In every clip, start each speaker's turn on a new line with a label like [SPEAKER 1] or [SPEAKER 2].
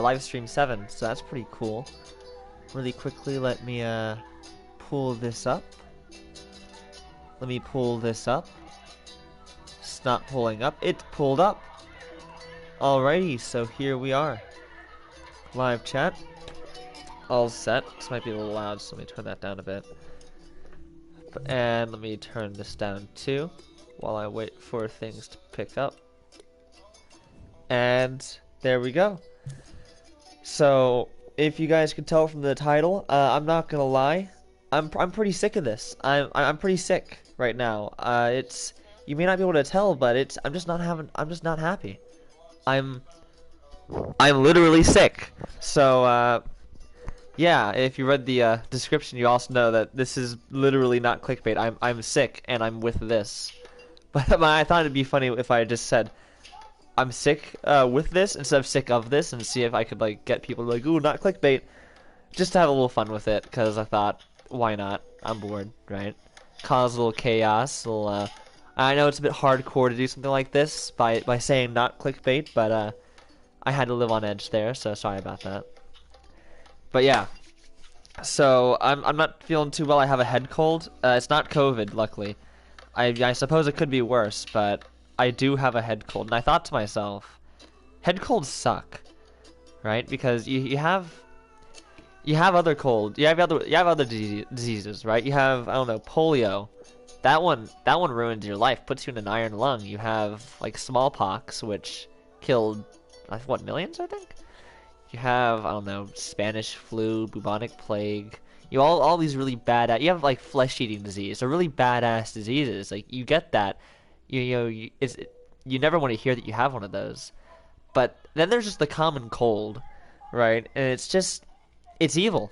[SPEAKER 1] live stream 7, so that's pretty cool. Really quickly, let me pull this up. Let me pull this up. It's not pulling up. It's pulled up. Alrighty, so here we are. Live chat. All set. This might be a little loud, so let me turn that down a bit. And let me turn this down too, while I wait for things to pick up. And there we go. So, if you guys could tell from the title, I'm not gonna lie, I'm pretty sick of this. I'm pretty sick right now. It's, you may not be able to tell, but I'm just not happy. I'm literally sick. So yeah, if you read the description, you also know that this is literally not clickbait. I'm sick and I'm with this. But I thought it'd be funny if I just said I'm sick with this instead of sick of this, and see if I could like get people to like, ooh, not clickbait, just to have a little fun with it, because I thought, why not? I'm bored, right? Cause a little chaos. I know it's a bit hardcore to do something like this by saying not clickbait, but I had to live on edge there, so sorry about that. But yeah, so I'm not feeling too well. I have a head cold. It's not COVID, luckily. I suppose it could be worse, but I do have a head cold, and I thought to myself, head colds suck, right? Because you have other cold, you have other diseases, right? You have, I don't know, polio. That one ruins your life, puts you in an iron lung. You have like smallpox, which killed what, millions, I think. You have, I don't know, Spanish flu, bubonic plague. You all these really bad. You have like flesh-eating disease, so really badass diseases. Like you get that. You never want to hear that you have one of those. But then there's just the common cold, right? And it's evil.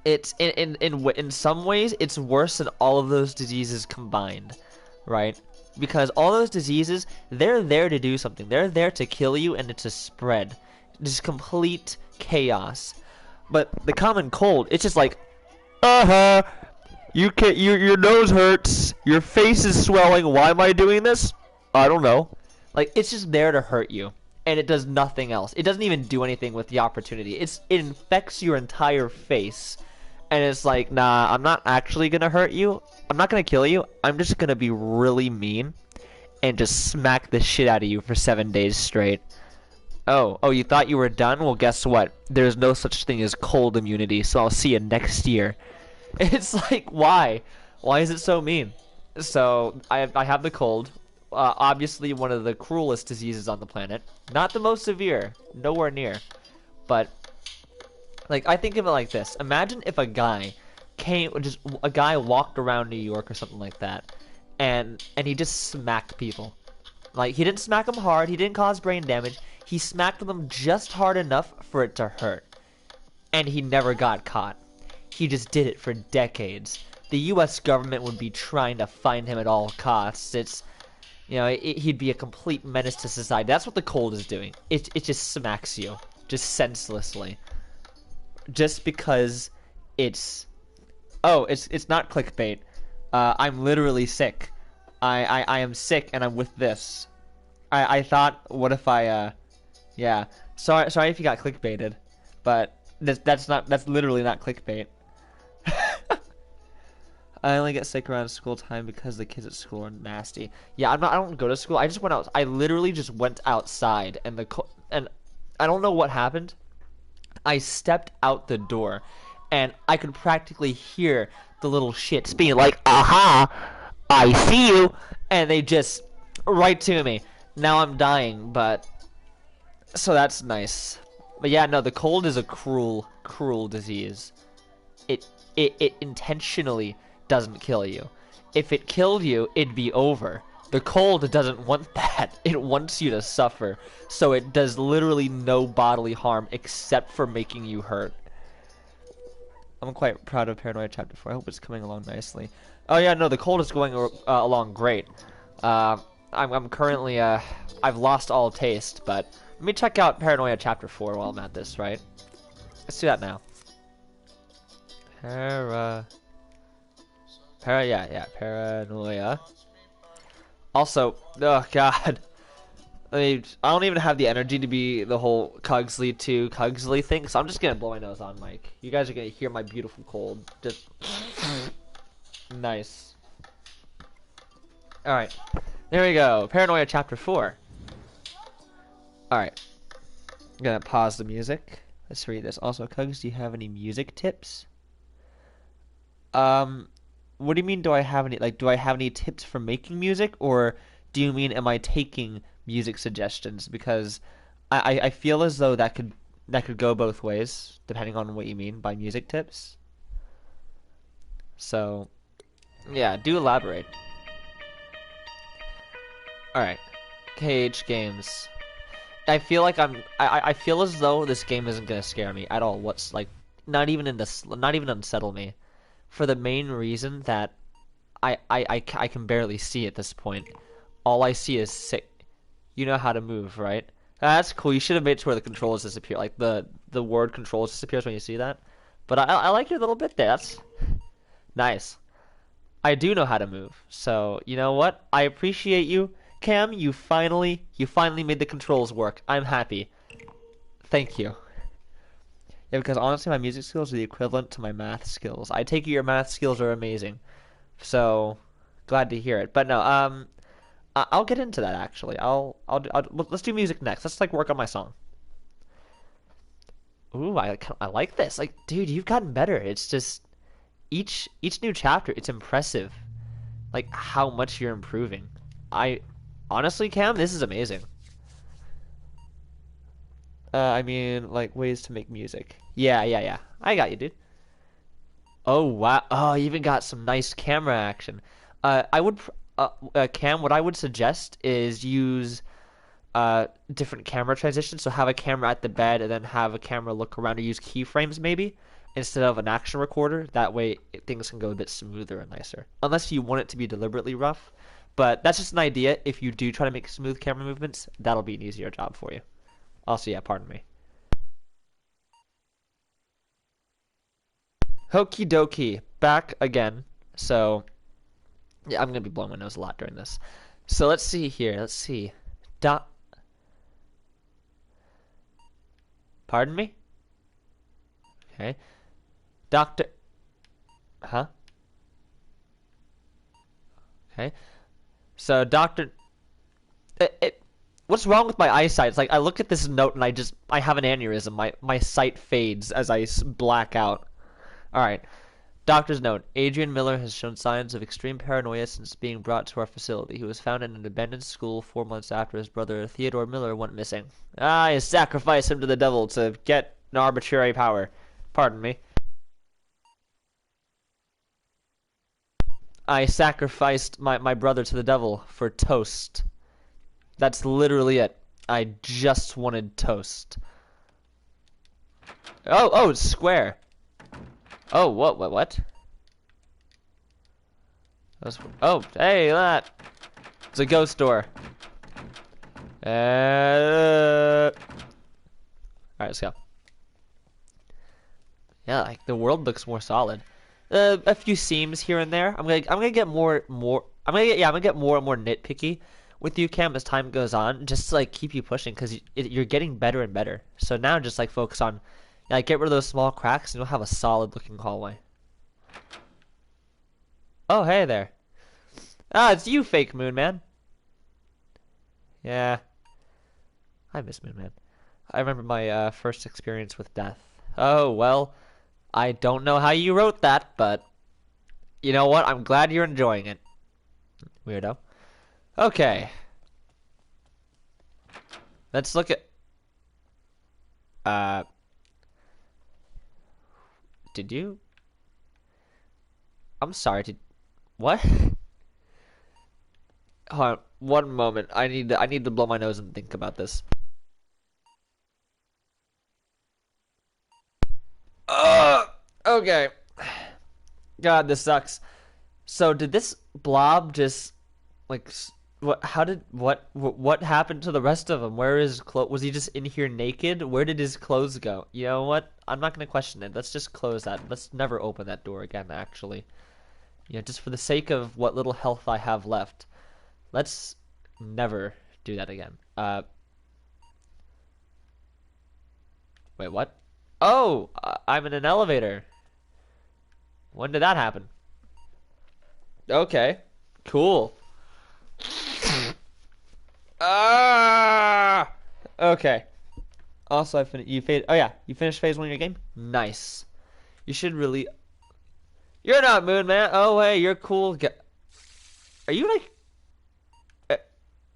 [SPEAKER 1] It's in some ways it's worse than all of those diseases combined, right? Because all those diseases, they're there to do something. They're there to kill you and to spread. Just complete chaos. But the common cold, it's just like, your nose hurts, your face is swelling, why am I doing this? I don't know. Like, it's just there to hurt you, and it does nothing else. It doesn't even do anything with the opportunity. It infects your entire face, and it's like, nah, I'm not actually gonna hurt you, I'm not gonna kill you, I'm just gonna be really mean, and just smack the shit out of you for 7 days straight. Oh, you thought you were done? Well, guess what? There's no such thing as cold immunity, so I'll see you next year. It's like, why? Why is it so mean? So, I have the cold. Obviously one of the cruelest diseases on the planet. Not the most severe. Nowhere near. But, like, I think of it like this. Imagine if a guy walked around New York or something like that, and he just smacked people. Like, he didn't smack them hard, he didn't cause brain damage, he smacked them just hard enough for it to hurt. And he never got caught. He just did it for decades. The US government would be trying to find him at all costs. He'd be a complete menace to society. That's what the cold is doing. It just smacks you. Just senselessly. Just because it's not clickbait. I'm literally sick. I am sick and I'm with this. I thought, what if yeah. Sorry if you got clickbaited, but that's literally not clickbait. I only get sick around school time because the kids at school are nasty. Yeah, I don't go to school. I just went out. I literally just went outside, and I don't know what happened. I stepped out the door, and I could practically hear the little shits being like, "Aha! I see you!" And they just right to me. Now I'm dying, but so that's nice. But yeah, no, the cold is a cruel, cruel disease. It intentionally doesn't kill you. If it killed you, it'd be over. The cold doesn't want that. It wants you to suffer. So it does literally no bodily harm except for making you hurt. I'm quite proud of Paranoia Chapter 4. I hope it's coming along nicely. Oh yeah, no, the cold is going along great. I'm currently, I've lost all taste, but let me check out Paranoia Chapter 4 while I'm at this, right? Let's do that now. Paranoia. Also, oh god, I don't even have the energy to be the whole Cugsley to Cugsley thing, so I'm just gonna blow my nose on mic. You guys are gonna hear my beautiful cold. Just nice. Alright. There we go. Paranoia Chapter 4. Alright. I'm gonna pause the music. Let's read this. Also, Cugs, do you have any music tips? What do you mean, do I have any, like, do I have any tips for making music, or do you mean, am I taking music suggestions? Because I feel as though that could go both ways, depending on what you mean by music tips. So, yeah, do elaborate. Alright. KH Games. I feel like I feel as though this game isn't gonna scare me at all. What's like, not even unsettle me. For the main reason that I can barely see at this point. All I see is sick. You know how to move, right? That's cool. You should have made it to where the controls disappear. Like the word controls disappears when you see that. But I like your little bit there. That's nice. I do know how to move. So, you know what? I appreciate you. Cam, you finally made the controls work. I'm happy. Thank you. Yeah, because honestly, my music skills are the equivalent to my math skills. I take it your math skills are amazing. So, glad to hear it. But no, I'll get into that actually. Let's do music next. Let's like work on my song. Ooh, I like this. Like, dude, you've gotten better. It's just each new chapter, it's impressive. Like how much you're improving. Honestly, Cam, this is amazing. I mean, like ways to make music. Yeah. I got you, dude. Oh wow. Oh, you even got some nice camera action. Cam, what I would suggest is use different camera transitions. So have a camera at the bed and then have a camera look around, or use keyframes maybe instead of an action recorder. That way things can go a bit smoother and nicer. Unless you want it to be deliberately rough. But that's just an idea. If you do try to make smooth camera movements, that'll be an easier job for you. Also, yeah, pardon me. Okie dokie. Back again. So, yeah, I'm going to be blowing my nose a lot during this. So, let's see here. Let's see. Pardon me? Okay. Doctor... Huh? Okay. So, Doctor... What's wrong with my eyesight? It's like I look at this note and I have an aneurysm. My sight fades as I black out. Alright. Doctor's note. Adrian Miller has shown signs of extreme paranoia since being brought to our facility. He was found in an abandoned school 4 months after his brother Theodore Miller went missing. I sacrificed him to the devil to get an arbitrary power. Pardon me. I sacrificed my brother to the devil for toast. That's literally it. I just wanted toast. Oh, it's square. Oh, what? Oh, hey, that. It's a ghost door. Alright, let's go. Yeah, like the world looks more solid. A few seams here and there. I'm gonna get more and more nitpicky with you, Cam, as time goes on, just to like keep you pushing, because you're getting better and better. So now just like focus on, like, get rid of those small cracks, and you'll have a solid looking hallway. Oh, hey there. Ah, it's you, fake Moon Man. Yeah, I miss Moon Man. I remember my first experience with death. Oh well, I don't know how you wrote that, but you know what? I'm glad you're enjoying it. Weirdo. Okay. Let's look at... Did you... I'm sorry, what? Hold on, one moment. I need to blow my nose and think about this. Okay. God, this sucks. So did this blob just like what happened to the rest of him? Where is clothes? Was he just in here naked? Where did his clothes go? You know what? I'm not gonna question it. Let's just close that. Let's never open that door again, actually. Yeah, just for the sake of what little health I have left. Let's never do that again. Wait, what? Oh, I'm in an elevator. When did that happen? Okay, cool. Ah! Okay. Also, I finished. Oh yeah, you finished phase 1 of your game. Nice. You should really. You're not Moon Man. Oh hey, you're cool. Are you like?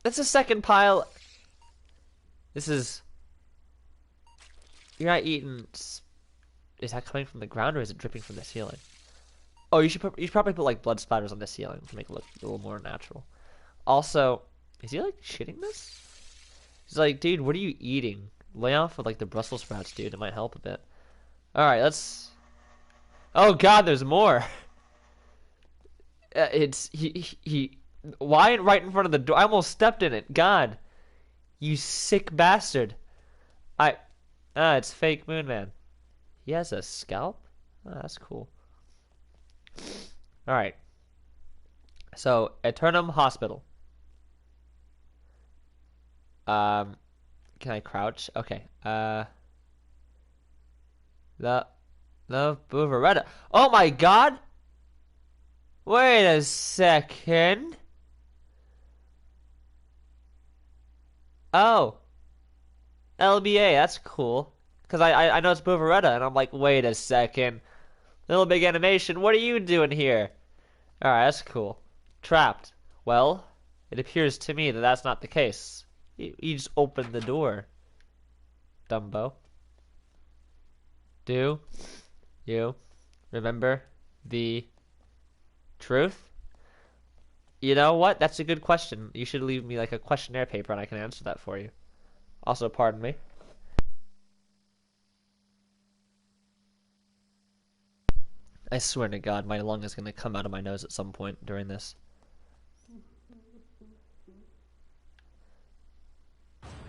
[SPEAKER 1] That's a second pile. This is. You're not eating. Is that coming from the ground or is it dripping from the ceiling? Oh, you should probably put like blood splatters on the ceiling to make it look a little more natural. Also, is he like shitting this? He's like, dude, what are you eating? Lay off with like the Brussels sprouts, dude. It might help a bit. All right, let's. Oh God, there's more. It's he. Why right in front of the door? I almost stepped in it. God, you sick bastard. It's fake Moon Man. He has a scalp? Oh, that's cool. Alright. So, Eternum Hospital. Can I crouch? Okay. The Boveretta. Oh my god! Wait a second. Oh. LBA, that's cool. Because I know it's Boveretta, and I'm like, wait a second. Little Big Animation, what are you doing here? Alright, that's cool. Trapped. Well, it appears to me that that's not the case. You just opened the door. Dumbo. Do you remember the truth? You know what? That's a good question. You should leave me like a questionnaire paper and I can answer that for you. Also, pardon me. I swear to God, my lung is going to come out of my nose at some point during this.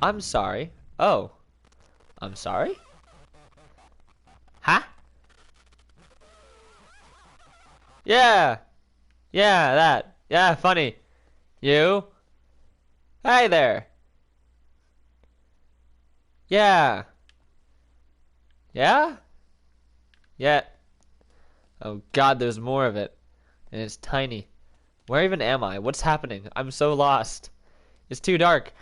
[SPEAKER 1] I'm sorry. Oh. I'm sorry? Huh? Yeah. Yeah, that. Yeah, funny. You? Hi there. Yeah. Yeah? Yeah. Oh God, there's more of it. And it's tiny. Where even am I? What's happening? I'm so lost. It's too dark.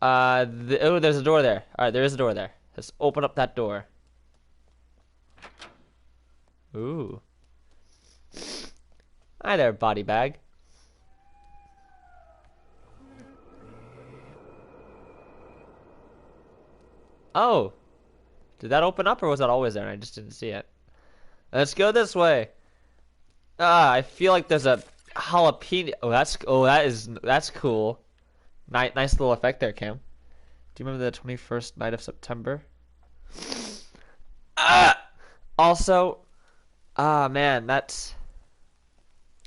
[SPEAKER 1] Oh, there's a door there. Alright, there is a door there. Let's open up that door. Ooh. Hi there, body bag. Oh. Did that open up or was that always there and I just didn't see it? Let's go this way. I feel like there's a jalapeno. That's cool. Nice little effect there, Cam. Do you remember the 21st night of September? Also, man,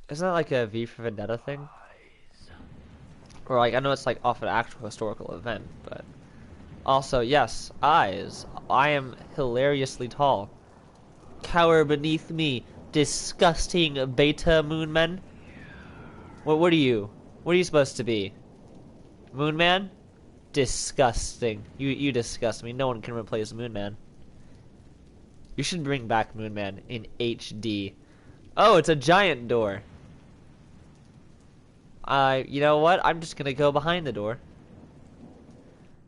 [SPEAKER 1] isn't that like a V for Vendetta thing? Or like, I know it's like off an actual historical event, but also, yes, eyes. I am hilariously tall. Cower beneath me, disgusting beta moonman. What are you? What are you supposed to be? Moonman? Disgusting. You disgust me. No one can replace Moonman. You should bring back Moonman in HD. Oh, it's a giant door. You know what? I'm just gonna go behind the door.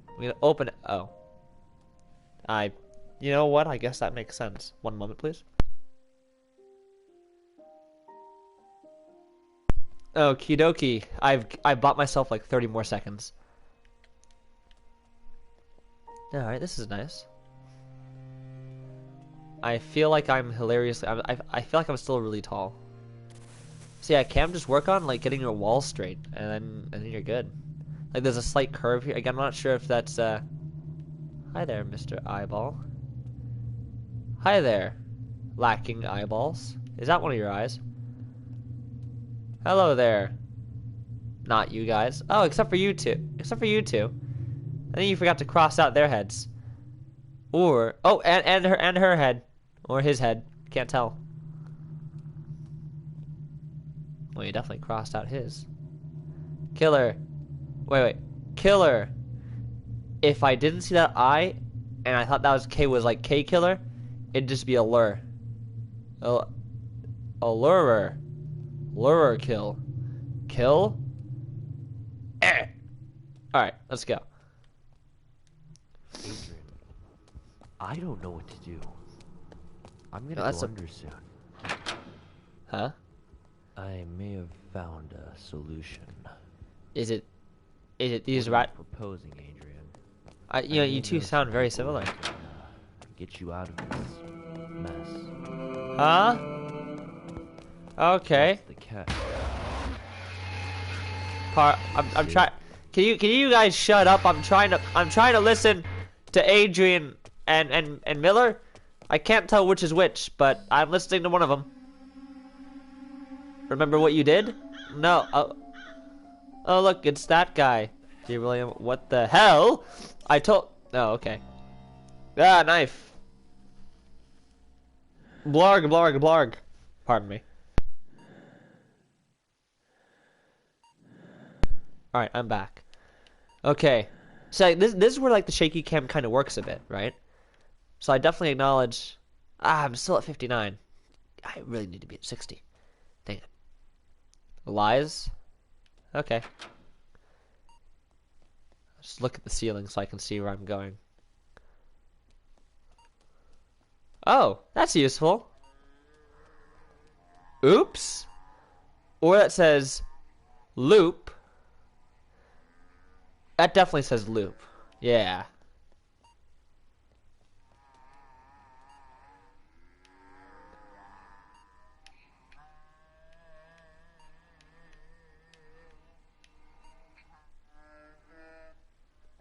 [SPEAKER 1] I'm gonna open it. Oh. You know what? I guess that makes sense. One moment, please. Okie dokie. I bought myself like 30 more seconds. Alright, this is nice. I feel like I'm hilariously. I feel like I'm still really tall. So yeah, Cam, just work on like getting your wall straight, and then you're good. Like there's a slight curve here. Again, I'm not sure if that's Hi there, Mr. Eyeball. Hi there, lacking eyeballs. Is that one of your eyes? Hello there. Not you guys. Oh, except for you two. Except for you two. I think you forgot to cross out their heads. Or and her head. Or his head. Can't tell. Well, you definitely crossed out his. Killer. Wait. Killer. if I didn't see that I, and I thought that was K was like K killer, it'd just be a lure. A lurer. Lurer kill. Kill? Eh. Alright, let's go.
[SPEAKER 2] Adrian, I don't know what to do. I'm gonna go under soon.
[SPEAKER 1] Huh?
[SPEAKER 2] I may have found a solution.
[SPEAKER 1] Is it these rat
[SPEAKER 2] proposing, Adrian?
[SPEAKER 1] you know, you two sound very similar.
[SPEAKER 2] Get you out of this mess.
[SPEAKER 1] Huh? Okay.
[SPEAKER 2] That's the cat.
[SPEAKER 1] I'm trying. Can you guys shut up? I'm trying to listen to Adrian and Miller. I can't tell which is which, but I'm listening to one of them. Remember what you did? No. Oh look, it's that guy. Dear William, what the hell? Oh, okay. Ah, knife. Blarg, blarg, blarg. Pardon me. Alright, I'm back. Okay. So this is where like the shaky cam kind of works a bit, right? So I definitely acknowledge... I'm still at 59. I really need to be at 60. Dang it. Lies? Okay. Just look at the ceiling so I can see where I'm going. Oh, that's useful. Oops. Or that says loop. That definitely says loop. Yeah.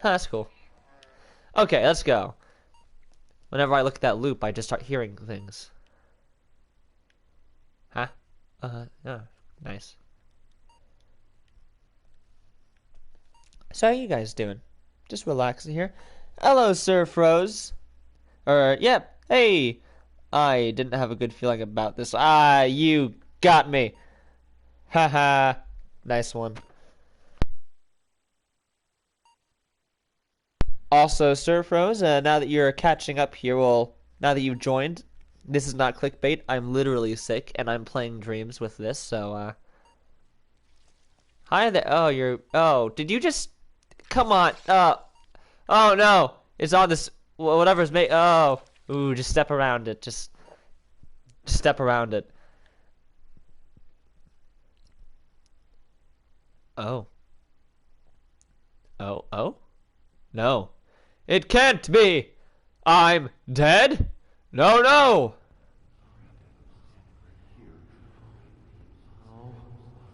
[SPEAKER 1] That's cool. Okay, let's go. Whenever I look at that loop, I just start hearing things. Huh? Oh, nice. So how you guys doing? Just relaxing here. Hello, Sir Froze. Yep. Hey. I didn't have a good feeling about this. Ah, you got me. Haha. Nice one. Also, Sir Froze, now that you're catching up here, well, now that you've joined, this is not clickbait. I'm literally sick, and I'm playing Dreams with this, so, Hi there. Oh, did you just... Come on. Oh, no. It's on this... Whatever's made... Oh. Ooh, just step around it. Just step around it. Oh. Oh? No. It can't be! I'm dead? No!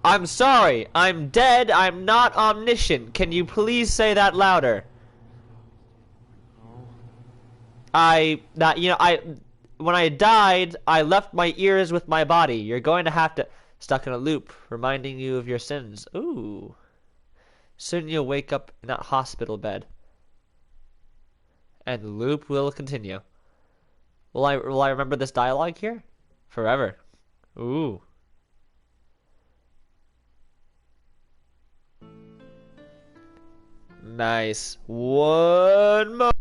[SPEAKER 1] I'm sorry. I'm dead. I'm not omniscient. Can you please say that louder? When I died, I left my ears with my body. You're going to have to... Stuck in a loop, reminding you of your sins. Ooh. Soon you'll wake up in that hospital bed. And the loop will continue. Will I remember this dialogue here? Forever. Ooh. Nice. One more.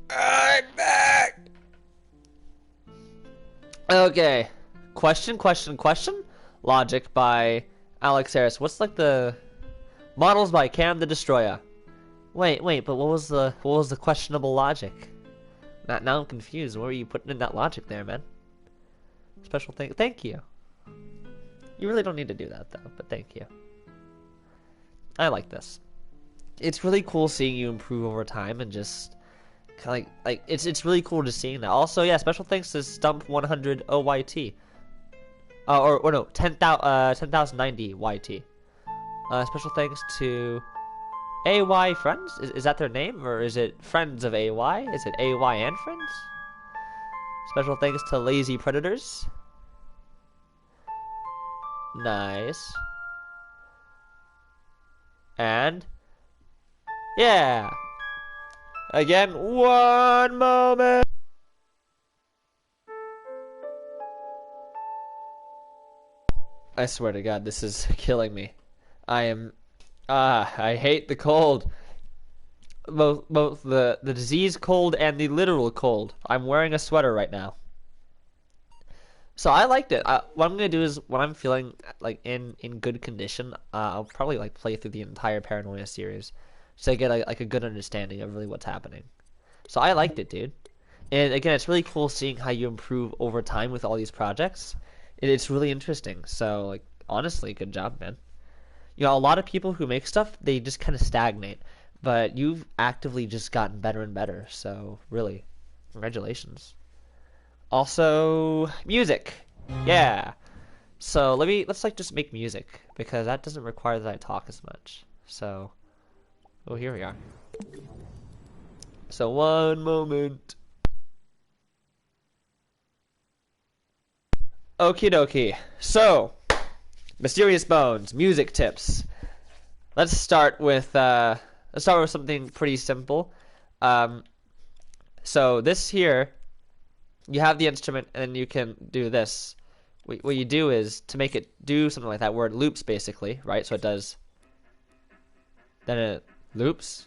[SPEAKER 1] I'm back. Okay. Question. Logic by Alex Harris. What's like the models by Cam the Destroyer? Wait, but what was the questionable logic? Now I'm confused. What were you putting in that logic there, man? Special thing. Thank you. You really don't need to do that though, but thank you. I like this. It's really cool seeing you improve over time and just kind of like it's really cool just seeing that. Also, yeah, special thanks to Stump 100 OYT. Or no, 10,090 YT. Special thanks to AY Friends? Is that their name? Or is it Friends of AY? Is it AY and Friends? Special thanks to Lazy Predators. Nice. And... yeah! Again, one moment! I swear to God, this is killing me. I am. I hate the cold. Both the disease cold and the literal cold. I'm wearing a sweater right now. So I liked it. What I'm gonna do is when I'm feeling like in good condition, I'll probably like play through the entire Paranoia series, so I get like a good understanding of really what's happening. So I liked it, dude. And again, it's really cool seeing how you improve over time with all these projects. It's really interesting. So like honestly, good job, man. You know, a lot of people who make stuff, they just kind of stagnate, but you've actively just gotten better and better. So really, congratulations. Also, music. Yeah. So let's like just make music because that doesn't require that I talk as much. So, oh, here we are. So one moment. Okie dokie. So, Mysterious Bones, music tips. Let's start with something pretty simple. Um, so this here, you have the instrument and you can do this. What you do is to make it do something like that where it loops basically, right? So it does, then it loops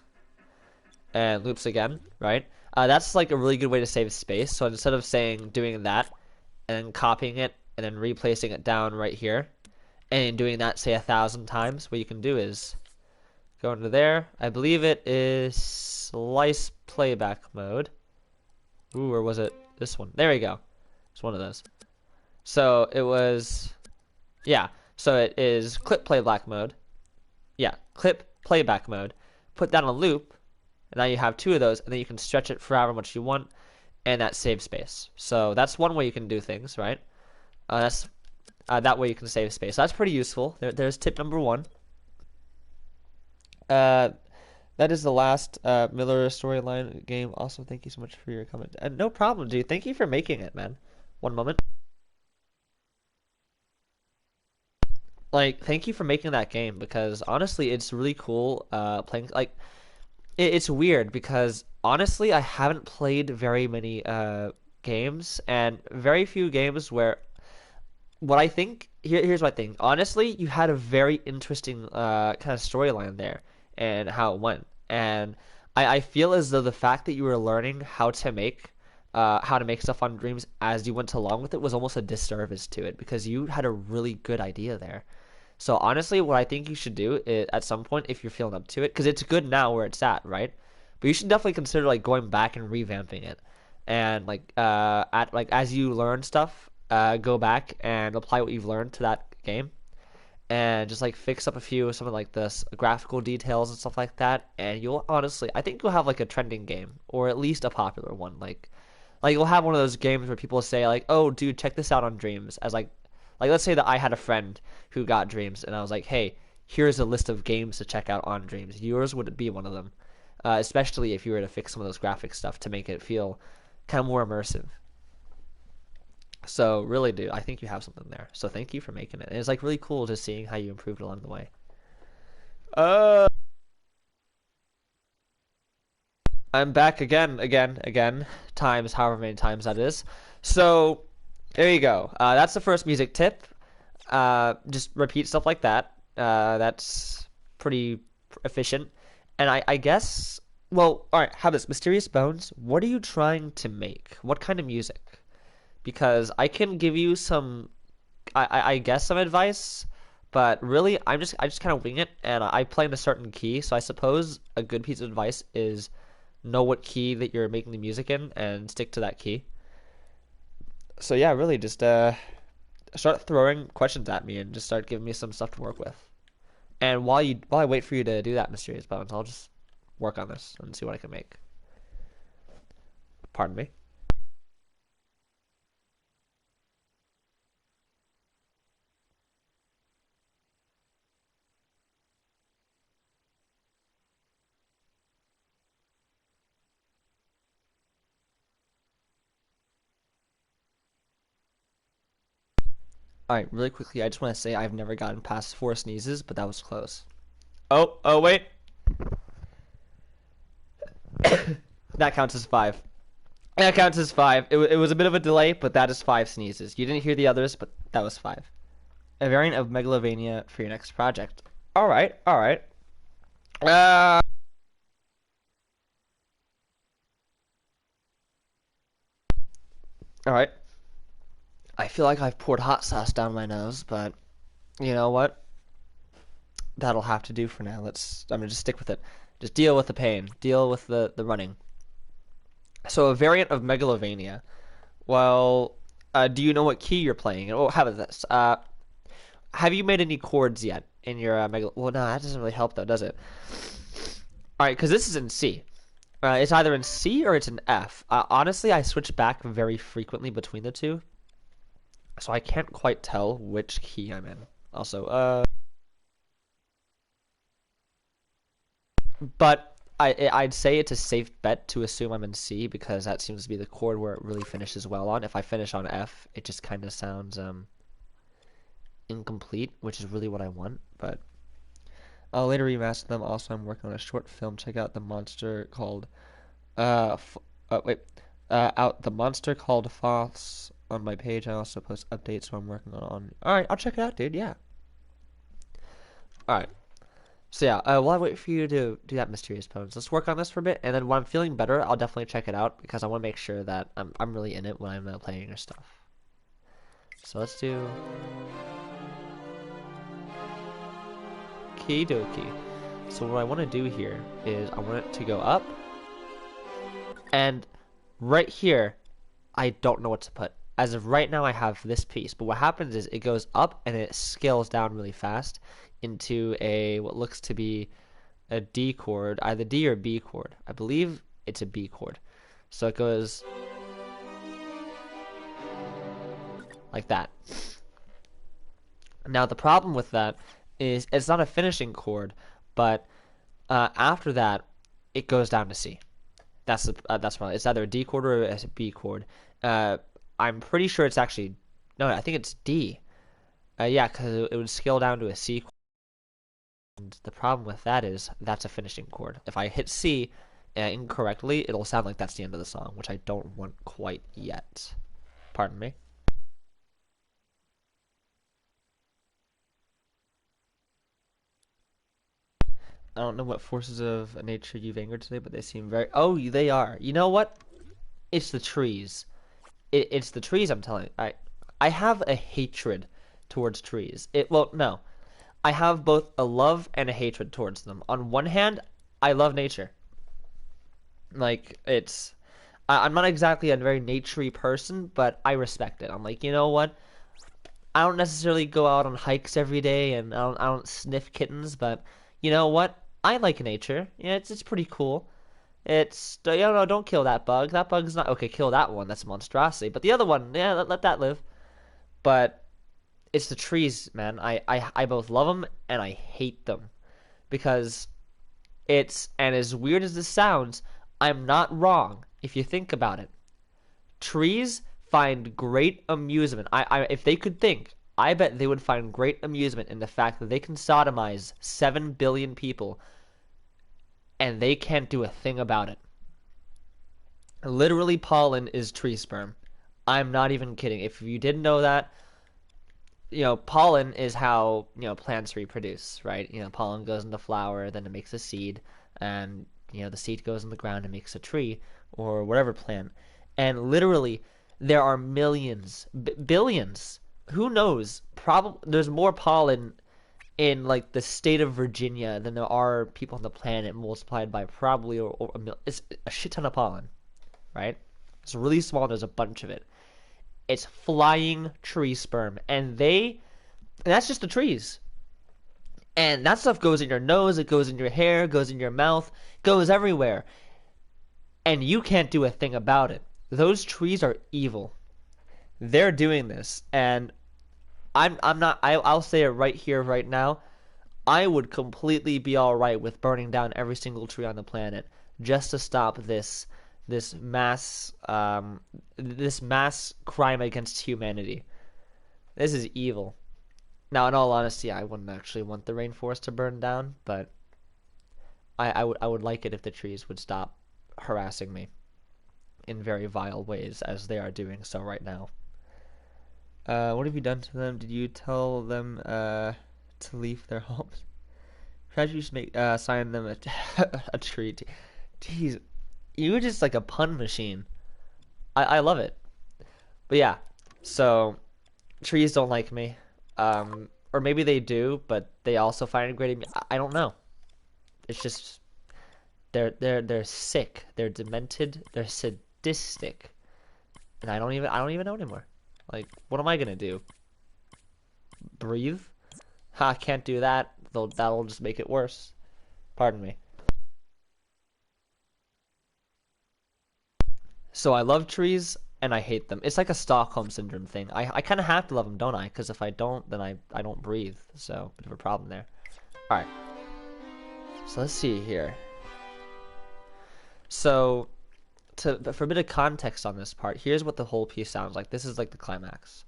[SPEAKER 1] and loops again, right? That's like a really good way to save space. So instead of doing that and then copying it and then replacing it down right here and doing that say 1,000 times, what you can do is go into there. I believe it is slice playback mode. Ooh, or was it this one? There we go. It's one of those. So it was, yeah. So it is clip playback mode. Yeah, clip playback mode. Put that on a loop, and now you have two of those, and then you can stretch it for however much you want, and that saves space. So that's one way you can do things, right? That's that way you can save space. So that's pretty useful. There's tip number one. That is the last Miller storyline game. Also, thank you so much for your comment. No problem, dude. Thank you for making it, man. One moment. Like, thank you for making that game because honestly, it's really cool. Playing like it's weird because honestly, I haven't played very many games and very few games where what I think here's my thing. Honestly, you had a very interesting kind of storyline there and how it went. And I feel as though the fact that you were learning how to make stuff on Dreams as you went along with it was almost a disservice to it because you had a really good idea there. So honestly, what I think you should do is, at some point, if you're feeling up to it, because it's good now where it's at, right? But you should definitely consider like going back and revamping it, and as you learn stuff, go back and apply what you've learned to that game, and just like fix up a few some of like the graphical details and stuff like that, and you'll honestly, I think you'll have like a trending game or at least a popular one, like you'll have one of those games where people say like, "Oh, dude, check this out on Dreams," as like let's say that I had a friend who got Dreams, and I was like, "Hey, here's a list of games to check out on Dreams." Yours would be one of them, especially if you were to fix some of those graphic stuff to make it feel kind of more immersive. So really, dude, I think you have something there. So thank you for making it. And it's like really cool just seeing how you improved along the way. Uh, I'm back again, times however many times that is. So there you go. That's the first music tip. Just repeat stuff like that. That's pretty efficient. And I guess, well, all right, have this. Mysterious Bones, what are you trying to make? What kind of music? Because I can give you some, I guess some advice, but really I just kind of wing it, and I play in a certain key. So I suppose a good piece of advice is know what key that you're making the music in and stick to that key. So yeah, really just start throwing questions at me and just start giving me some stuff to work with. And while I wait for you to do that, Mysterious Bones, I'll just work on this and see what I can make. Pardon me. All right, really quickly, I just want to say I've never gotten past 4 sneezes, but that was close. Oh, wait. That counts as 5. That counts as 5. It was a bit of a delay, but that is 5 sneezes. You didn't hear the others, but that was 5. A variant of Megalovania for your next project. All right, all right. Uh, all right. I feel like I've poured hot sauce down my nose, but you know what? That'll have to do for now. I'm gonna just stick with it. Just deal with the pain. Deal with the running. So a variant of Megalovania. Well, do you know what key you're playing? Oh, how about this? Have you made any chords yet in your Well, no, that doesn't really help though, does it? All right, because this is in C. It's either in C or it's in F. Honestly, I switch back very frequently between the two, so I can't quite tell which key I'm in. Also, but I'd say it's a safe bet to assume I'm in C because that seems to be the chord where it really finishes well on. If I finish on F, it just kind of sounds incomplete, which is really what I want. But I'll later remaster them. Also, I'm working on a short film. Check out the monster called wait out the monster called Foss on my page. I also post updates, so I'm working on. All right, I'll check it out, dude. Yeah. All right. So yeah, while I wait for you to do that mysterious pose, let's work on this for a bit, and then when I'm feeling better, I'll definitely check it out because I want to make sure that I'm really in it when I'm playing your stuff. So let's do Key Doki. So what I want to do here is I want it to go up, and right here, I don't know what to put. As of right now, I have this piece, but what happens is it goes up and it scales down really fast into a what looks to be a D chord, either D or B chord. I believe it's a B chord. So it goes like that. Now the problem with that is it's not a finishing chord, but after that it goes down to C. That's wrong. It's either a D chord or a B chord. I'm pretty sure it's actually no. I think it's D. Yeah, because it would scale down to a C chord. And the problem with that is that's a finishing chord. If I hit C incorrectly, it'll sound like that's the end of the song, which I don't want quite yet. Pardon me. I don't know what forces of nature you've angered today, but they seem very. Oh, they are. You know what? It's the trees. It's the trees. I'm telling you. I have a hatred towards trees. Well, no. I have both a love and a hatred towards them. On one hand, I love nature. Like I'm not exactly a very naturey person, but I respect it. I'm like, you know what? I don't necessarily go out on hikes every day, and I don't sniff kittens, but you know what? I like nature. Yeah, it's pretty cool. You know, don't kill that bug. That bug's not okay. Kill that one. That's a monstrosity. But the other one, yeah, let that live. But it's the trees, man. I both love them and I hate them because and as weird as this sounds, I'm not wrong if you think about it. Trees find great amusement. If they could think, I bet they would find great amusement in the fact that they can sodomize 7 billion people and they can't do a thing about it. Literally, pollen is tree sperm. I'm not even kidding. If you didn't know that, pollen is how, plants reproduce, right? Pollen goes into flower, then it makes a seed, and, the seed goes in the ground and makes a tree or whatever plant. And literally, there are millions, billions, who knows? Probably there's more pollen in like the state of Virginia than there are people on the planet multiplied by probably it's a shit ton of pollen, right? It's really small. There's a bunch of it. It's flying tree sperm, and that's just the trees. And that stuff goes in your nose, it goes in your hair, goes in your mouth, goes everywhere. And you can't do a thing about it. Those trees are evil. They're doing this, and I'm not. I'll say it right here, right now. I would completely be all right with burning down every single tree on the planet just to stop this mass crime against humanity. This is evil. Now, in all honesty, I wouldn't actually want the rainforest to burn down, but I would like it if the trees would stop harassing me in very vile ways as they are doing so right now. What have you done to them? Did you tell them to leave their homes? Should I just make assign them a a tree? Jeez, you're just like a pun machine. I love it. But yeah, so trees don't like me. Or maybe they do, but they also find it great. I don't know. It's just they're sick. They're demented. They're sadistic, and I don't even know anymore. Like, what am I gonna do? Breathe? Ha! Can't do that. That'll just make it worse. Pardon me. So I love trees and I hate them. It's like a Stockholm syndrome thing. I kind of have to love them, don't I? Because if I don't, then I don't breathe. So bit of a problem there. All right. So let's see here. So for a bit of context on this part, here's what the whole piece sounds like. This is like the climax.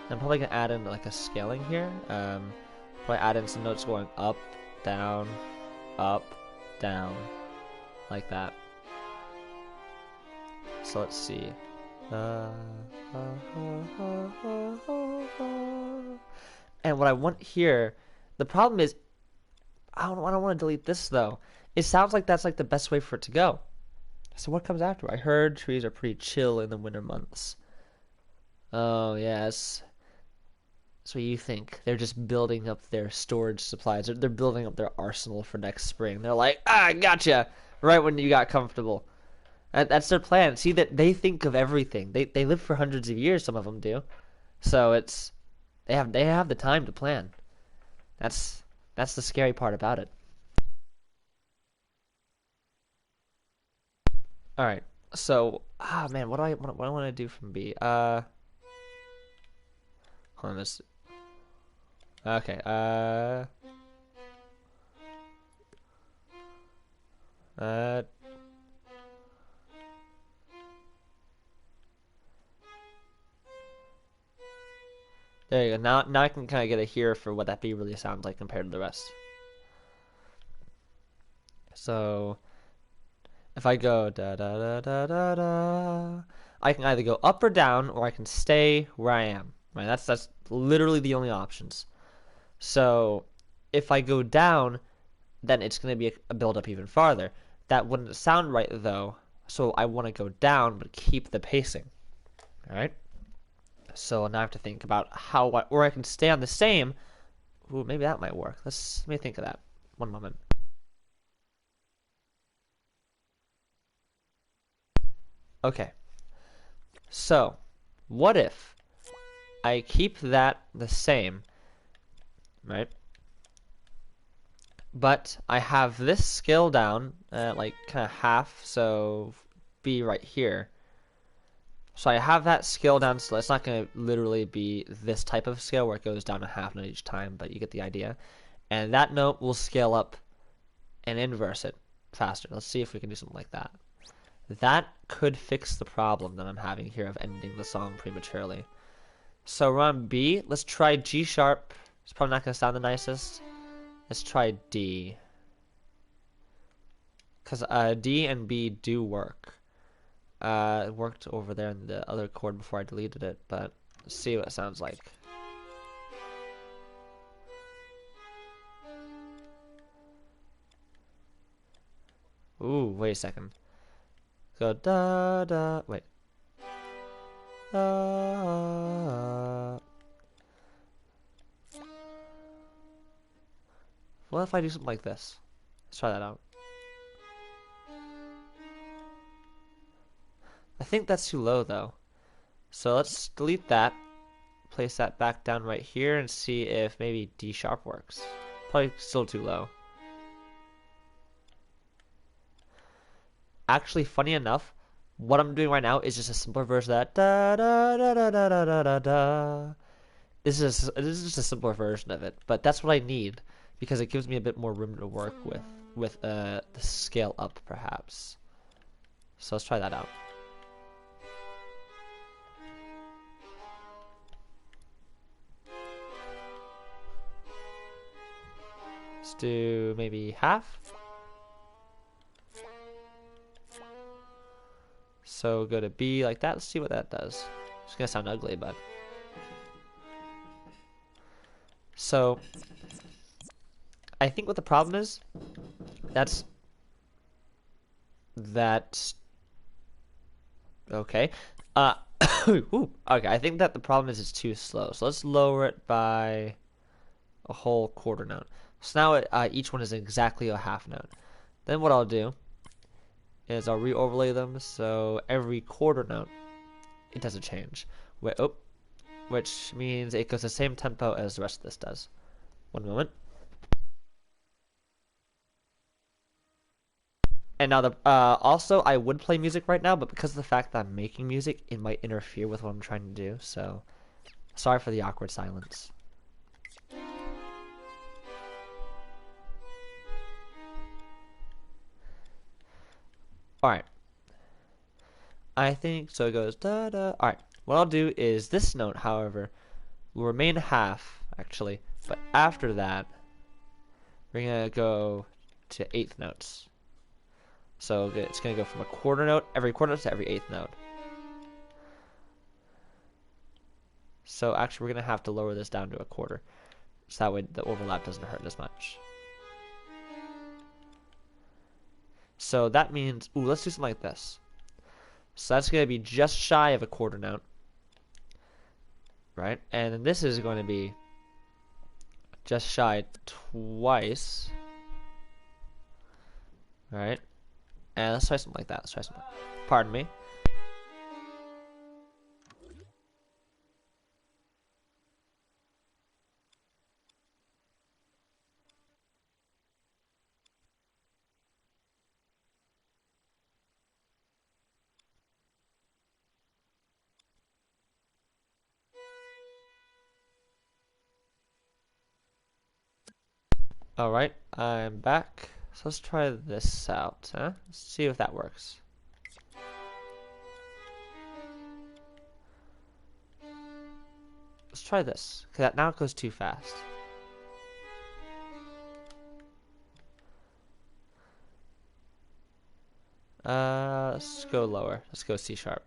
[SPEAKER 1] I'm probably gonna add in like a scaling here. Probably add in some notes going up, down, like that. So let's see. And what I want here, the problem is, I don't want to delete this though. It sounds like that's like the best way for it to go. So what comes after? I heard trees are pretty chill in the winter months. Oh yes. So you think they're just building up their storage supplies? They're building up their arsenal for next spring. They're like, I gotcha, right when you got comfortable. That's their plan. See, that they think of everything. They live for hundreds of years. Some of them do. So they have the time to plan. That's the scary part about it. All right. So, man, what do I want to do from B? Hold on, this. Okay. There you go. Now I can kind of get a hear for what that B really sounds like compared to the rest. So if I go da da da da da da, I can either go up or down, or I can stay where I am. Right? That's literally the only options. So if I go down, then it's going to be a build up even farther. That wouldn't sound right though. So I want to go down, but keep the pacing. All right. So now I have to think about or I can stay on the same. Ooh, maybe that might work. Let me think of that. One moment. Okay. So, what if I keep that the same, right? But I have this scale down, like kind of half, so be right here. So I have that scale down, so it's not going to literally be this type of scale where it goes down a half note each time, but you get the idea. And that note will scale up and inverse it faster. Let's see if we can do something like that. That could fix the problem that I'm having here of ending the song prematurely. So we're on B. Let's try G sharp. It's probably not going to sound the nicest. Let's try D. Because D and B do work. It worked over there in the other chord before I deleted it, but let's see what it sounds like. Ooh, wait a second. Go da da. Wait. What if I do something like this? Let's try that out. I think that's too low though. So let's delete that. Place that back down right here and see if maybe D sharp works. Probably still too low. Actually, funny enough, what I'm doing right now is just a simpler version of that da da da da da da da da da. This is just a simpler version of it, but that's what I need because it gives me a bit more room to work with the scale up perhaps. So let's try that out. Let's do maybe half. So go to B like that. Let's see what that does. It's gonna sound ugly, but so I think what the problem is, that's okay. Ooh, okay. I think that the problem is it's too slow. So let's lower it by a whole quarter note. So now each one is exactly a half note. Then what I'll do is I'll re-overlay them so every quarter note it does a change. Wait, oh, which means it goes the same tempo as the rest of this does. One moment. And now also I would play music right now, but because of the fact that I'm making music, it might interfere with what I'm trying to do. So sorry for the awkward silence. Alright. I think so. It goes da da. Alright. What I'll do is this note, however, will remain half, actually. But after that, we're going to go to eighth notes. So it's going to go from a quarter note, every quarter note to every eighth note. So actually, we're going to have to lower this down to a quarter. So that way the overlap doesn't hurt as much. So that means, ooh, let's do something like this. So that's going to be just shy of a quarter note. Right? And then this is going to be just shy twice. Right? And let's try something like that. Let's try something. Pardon me. Alright, I'm back. So let's try this out, huh? Let's see if that works. Let's try this, because now it goes too fast. Let's go lower. Let's go C sharp.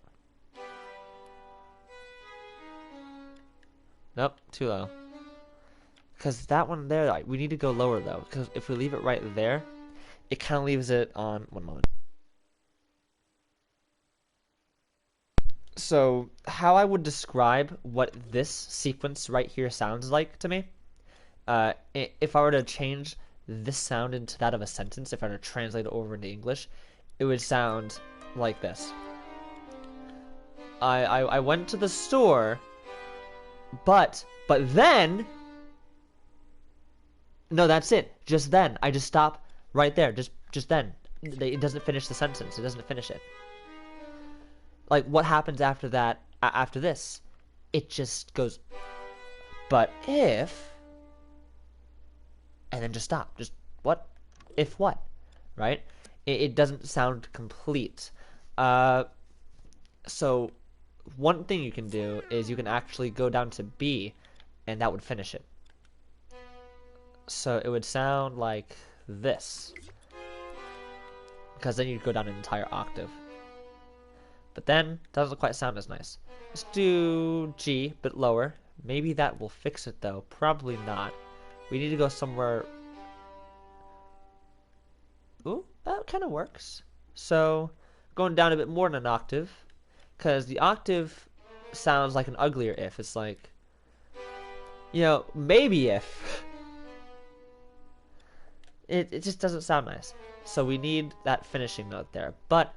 [SPEAKER 1] Nope, too low. Because that one there, like, we need to go lower though. Because if we leave it right there, it kind of leaves it on. One moment. So, how I would describe what this sequence right here sounds like to me, if I were to change this sound into that of a sentence, if I were to translate it over into English, it would sound like this. I went to the store, but then, no, that's it. Just then, I just stop right there. Just then. It doesn't finish the sentence. It doesn't finish it. Like, what happens after that, after this? It just goes, but if, and then just stop. Just, what? If what? Right? It doesn't sound complete. So, one thing you can do is you can actually go down to B, and that would finish it. So, it would sound like this. Because then you'd go down an entire octave. But then, doesn't quite sound as nice. Let's do G, but lower. Maybe that will fix it though. Probably not. We need to go somewhere. Ooh, that kind of works. So, going down a bit more than an octave. Because the octave sounds like an uglier if. It's like, you know, maybe if. It just doesn't sound nice. So we need that finishing note there. But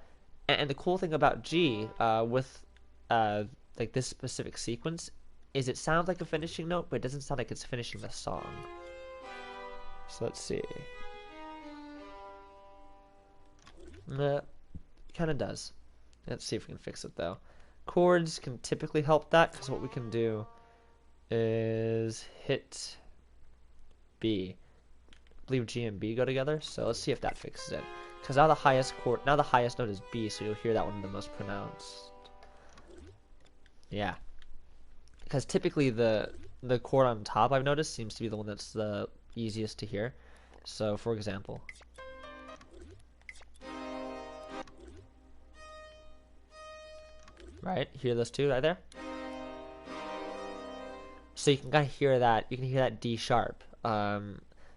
[SPEAKER 1] and the cool thing about G with like this specific sequence is it sounds like a finishing note, but it doesn't sound like it's finishing the song. So let's see. Kind of does. Let's see if we can fix it though. Chords can typically help that because what we can do is hit B. I believe G and B go together, so let's see if that fixes it. Because now the highest note is B, so you'll hear that one the most pronounced. Yeah. Because typically the chord on top, I've noticed, seems to be the one that's the easiest to hear. So, for example. Right? Hear those two right there? So you can kind of hear that. You can hear that D sharp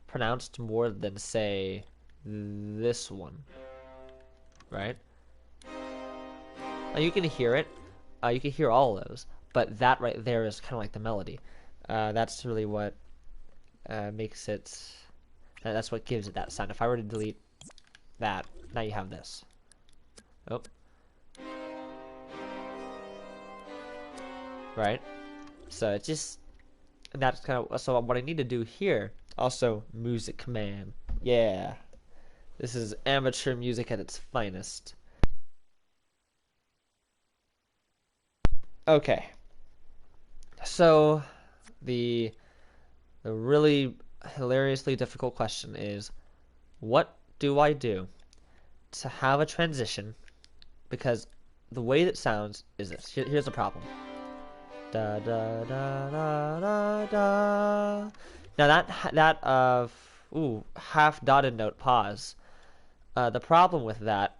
[SPEAKER 1] pronounced more than, say, this one, right? You can hear it. You can hear all of those, but that right there is kind of like the melody. That's really what makes it. That's what gives it that sound. If I were to delete that, now you have this. Oh. Right? So it's just, and that's kind of, so what I need to do here, also music command. Yeah. This is amateur music at its finest. Okay. So the really hilariously difficult question is, what do I do to have a transition? Because the way that sounds is this. Here's the problem. Da da da da da da. Now that half dotted note pause. The problem with that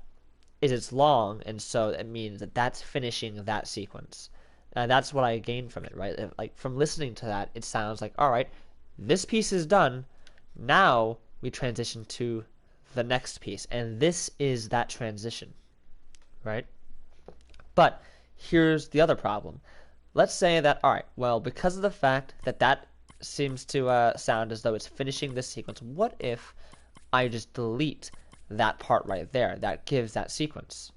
[SPEAKER 1] is it's long, and so it means that that's finishing that sequence. That's what I gained from it, right? Like from listening to that, it sounds like, all right, this piece is done. Now we transition to the next piece, and this is that transition, right? But here's the other problem. Let's say that, all right, well, because of the fact that that seems to sound as though it's finishing this sequence, what if I just delete that part right there that gives that sequence?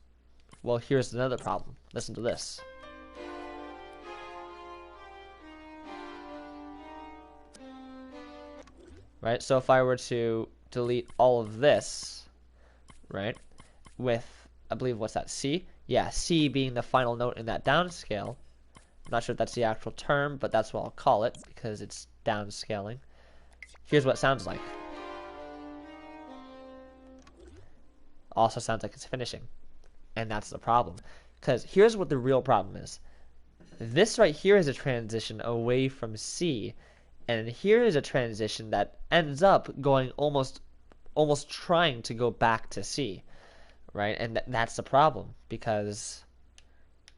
[SPEAKER 1] Well, here's another problem. Listen to this. Right? So if I were to delete all of this, right, with, I believe, what's that, C? Yeah, C being the final note in that downscale. I'm not sure if that's the actual term, but that's what I'll call it because it's downscaling. Here's what it sounds like. Also sounds like it's finishing. And that's the problem. Because here's what the real problem is. This right here is a transition away from C. And here is a transition that ends up going almost trying to go back to C. Right? And that's the problem. Because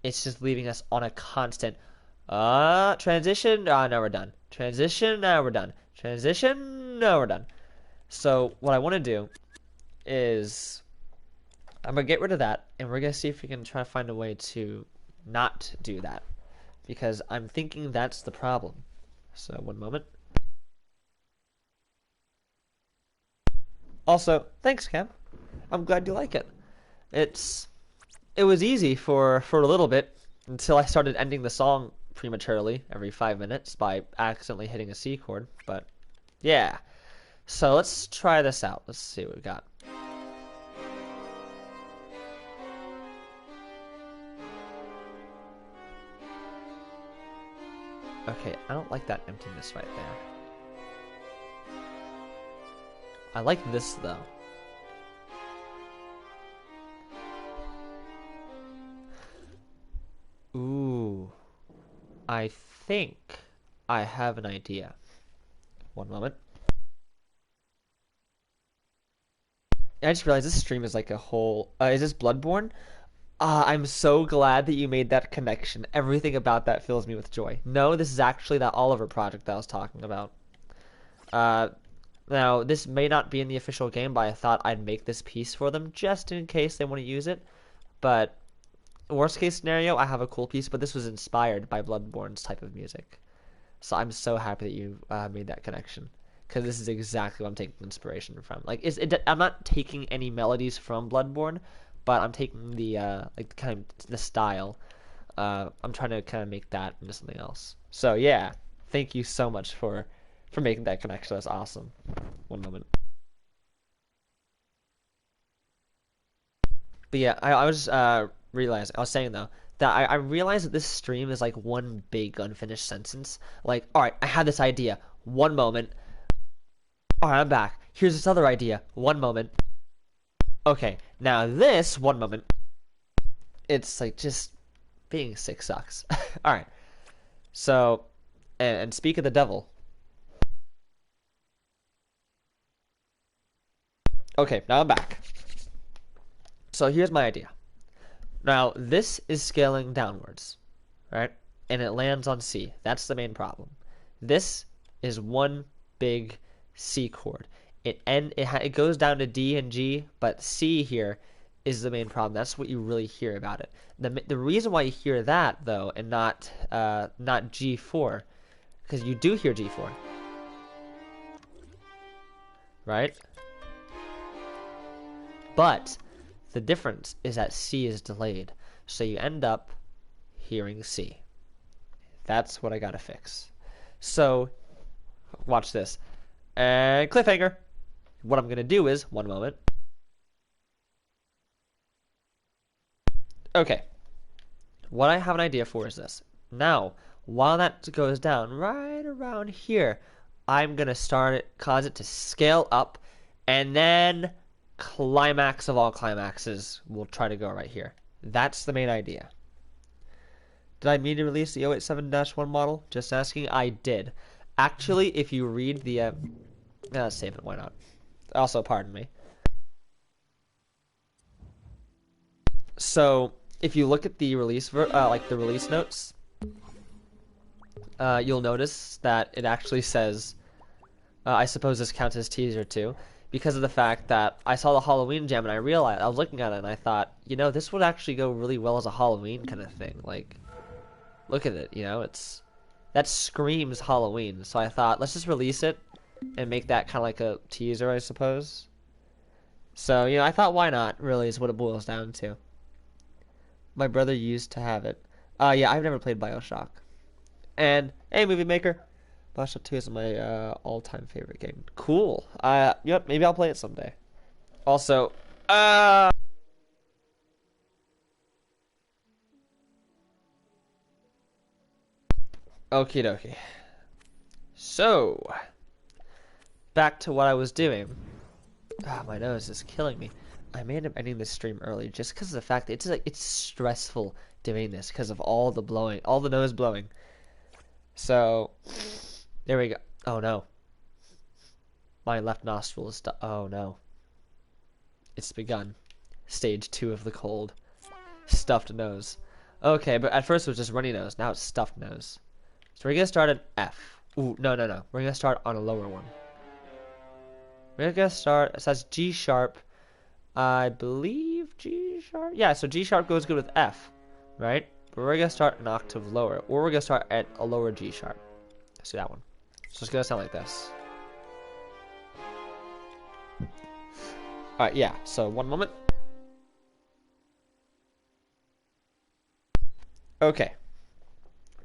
[SPEAKER 1] it's just leaving us on a constant transition, now we're done. Transition, now we're done. Transition, now we're done. So what I want to do is I'm going to get rid of that, and we're going to see if we can try to find a way to not do that. Because I'm thinking that's the problem. So, one moment. Also, thanks, Cam. I'm glad you like it. It was easy for a little bit until I started ending the song prematurely every 5 minutes by accidentally hitting a C chord. But, yeah. So, let's try this out. Let's see what we got. Okay, I don't like that emptiness right there. I like this, though. Ooh. I think I have an idea. One moment. I just realized this stream is like a whole... is this Bloodborne? I'm so glad that you made that connection. Everything about that fills me with joy. No, this is actually that Oliver project that I was talking about. Now, this may not be in the official game, but I thought I'd make this piece for them just in case they want to use it. But worst case scenario, I have a cool piece, but this was inspired by Bloodborne's type of music. So I'm so happy that you made that connection. Because this is exactly what I'm taking inspiration from. Like, I'm not taking any melodies from Bloodborne, but I'm taking the like kind of the style. I'm trying to kind of make that into something else. So yeah, thank you so much for making that connection. That's awesome. One moment. But yeah, I was realizing, I was saying though, that I realized that this stream is like one big unfinished sentence. Like, alright, I had this idea. One moment. Alright, I'm back. Here's this other idea. One moment. Okay, now this, one moment. It's like just being sick sucks. Alright. So, and speak of the devil. Okay, now I'm back. So here's my idea. Now, this is scaling downwards, right? And it lands on C. That's the main problem. This is one big C chord. It goes down to D and G, but C here is the main problem. That's what you really hear about it. The reason why you hear that though, and not G4, because you do hear G4, right? But the difference is that C is delayed, so you end up hearing C. That's what I gotta fix. So watch this. And cliffhanger. What I'm gonna do is, one moment. Okay. What I have an idea for is this. Now, while that goes down right around here, I'm gonna cause it to scale up, and then climax of all climaxes will try to go right here. That's the main idea. Did I mean to release the 087-1 model? Just asking. I did. Actually, if you read the save it. Why not? Also, pardon me. So, if you look at the release, like the release notes, you'll notice that it actually says, I suppose this counts as teaser too, because of the fact that I saw the Halloween gem and I realized, I was looking at it and I thought, you know, this would actually go really well as a Halloween kind of thing. Like, look at it, you know, that screams Halloween. So I thought, let's just release it and make that kind of like a teaser, I suppose. So, you know, I thought, why not, really, is what it boils down to. My brother used to have it. Yeah, I've never played BioShock. And, hey, Movie Maker. BioShock 2 is my all-time favorite game. Cool. Yep, maybe I'll play it someday. Also, okie dokie. So, back to what I was doing. My nose is killing me. I may end up ending this stream early just because of the fact that it's stressful doing this because of all the blowing, all the nose blowing. So, there we go. Oh no. My left nostril is oh no. It's begun. Stage 2 of the cold. Stuffed nose. Okay, but at first it was just runny nose. Now it's stuffed nose. So we're gonna start at F. Ooh, no. We're gonna start on a lower one. We're gonna start, it says G sharp. I believe G sharp. Yeah, so G sharp goes good with F, right? But we're gonna start an octave lower, or we're gonna start at a lower G sharp. Let's do that one. So it's gonna sound like this. Alright, yeah, so one moment. Okay.